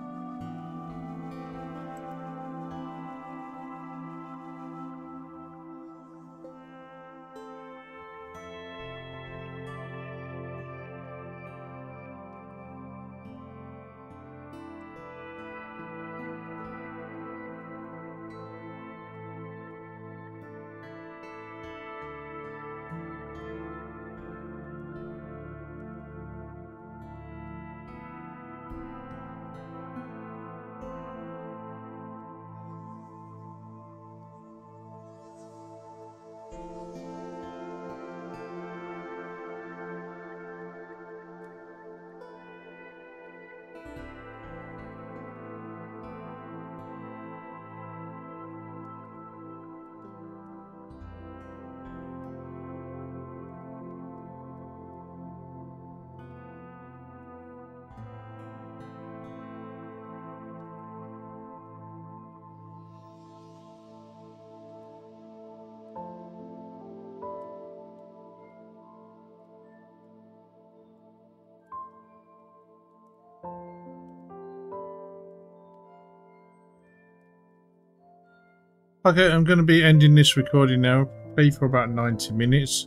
Okay, I'm going to be ending this recording now. Play for about 90 minutes.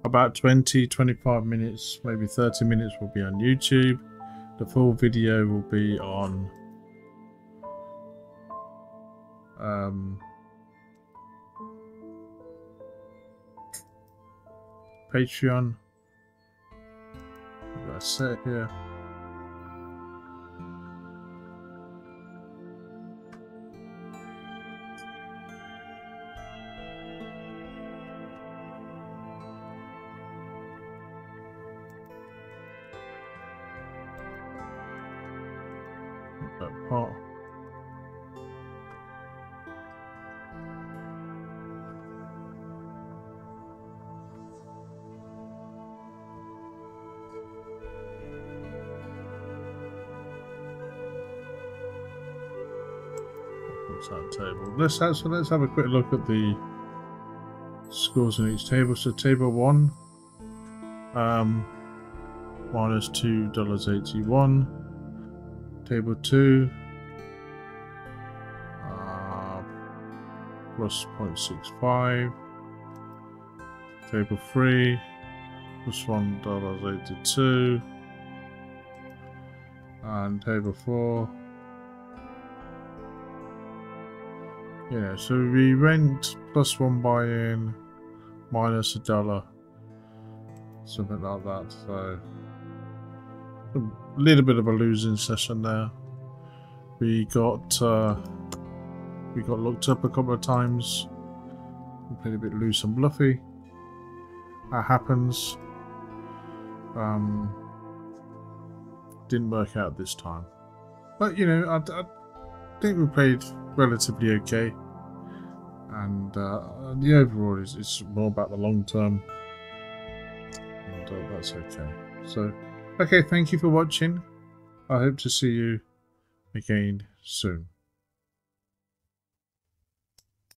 About 20, 25 minutes, maybe 30 minutes will be on YouTube. The full video will be on Patreon. We've got a set here. That part. That table. Let's have a quick look at the scores in each table. So table 1, minus $2.81. Table 2, plus 0.65. Table 3, plus $1.82. And table 4. Yeah, so we went plus 1 buy-in, minus $1, something like that. So a little bit of a losing session there. We got looked up a couple of times. We played a bit loose and bluffy. That happens. Didn't work out this time, but you know, I think we played relatively okay, and the overall is more about the long term, and that's okay. So, okay, thank you for watching. I hope to see you again soon.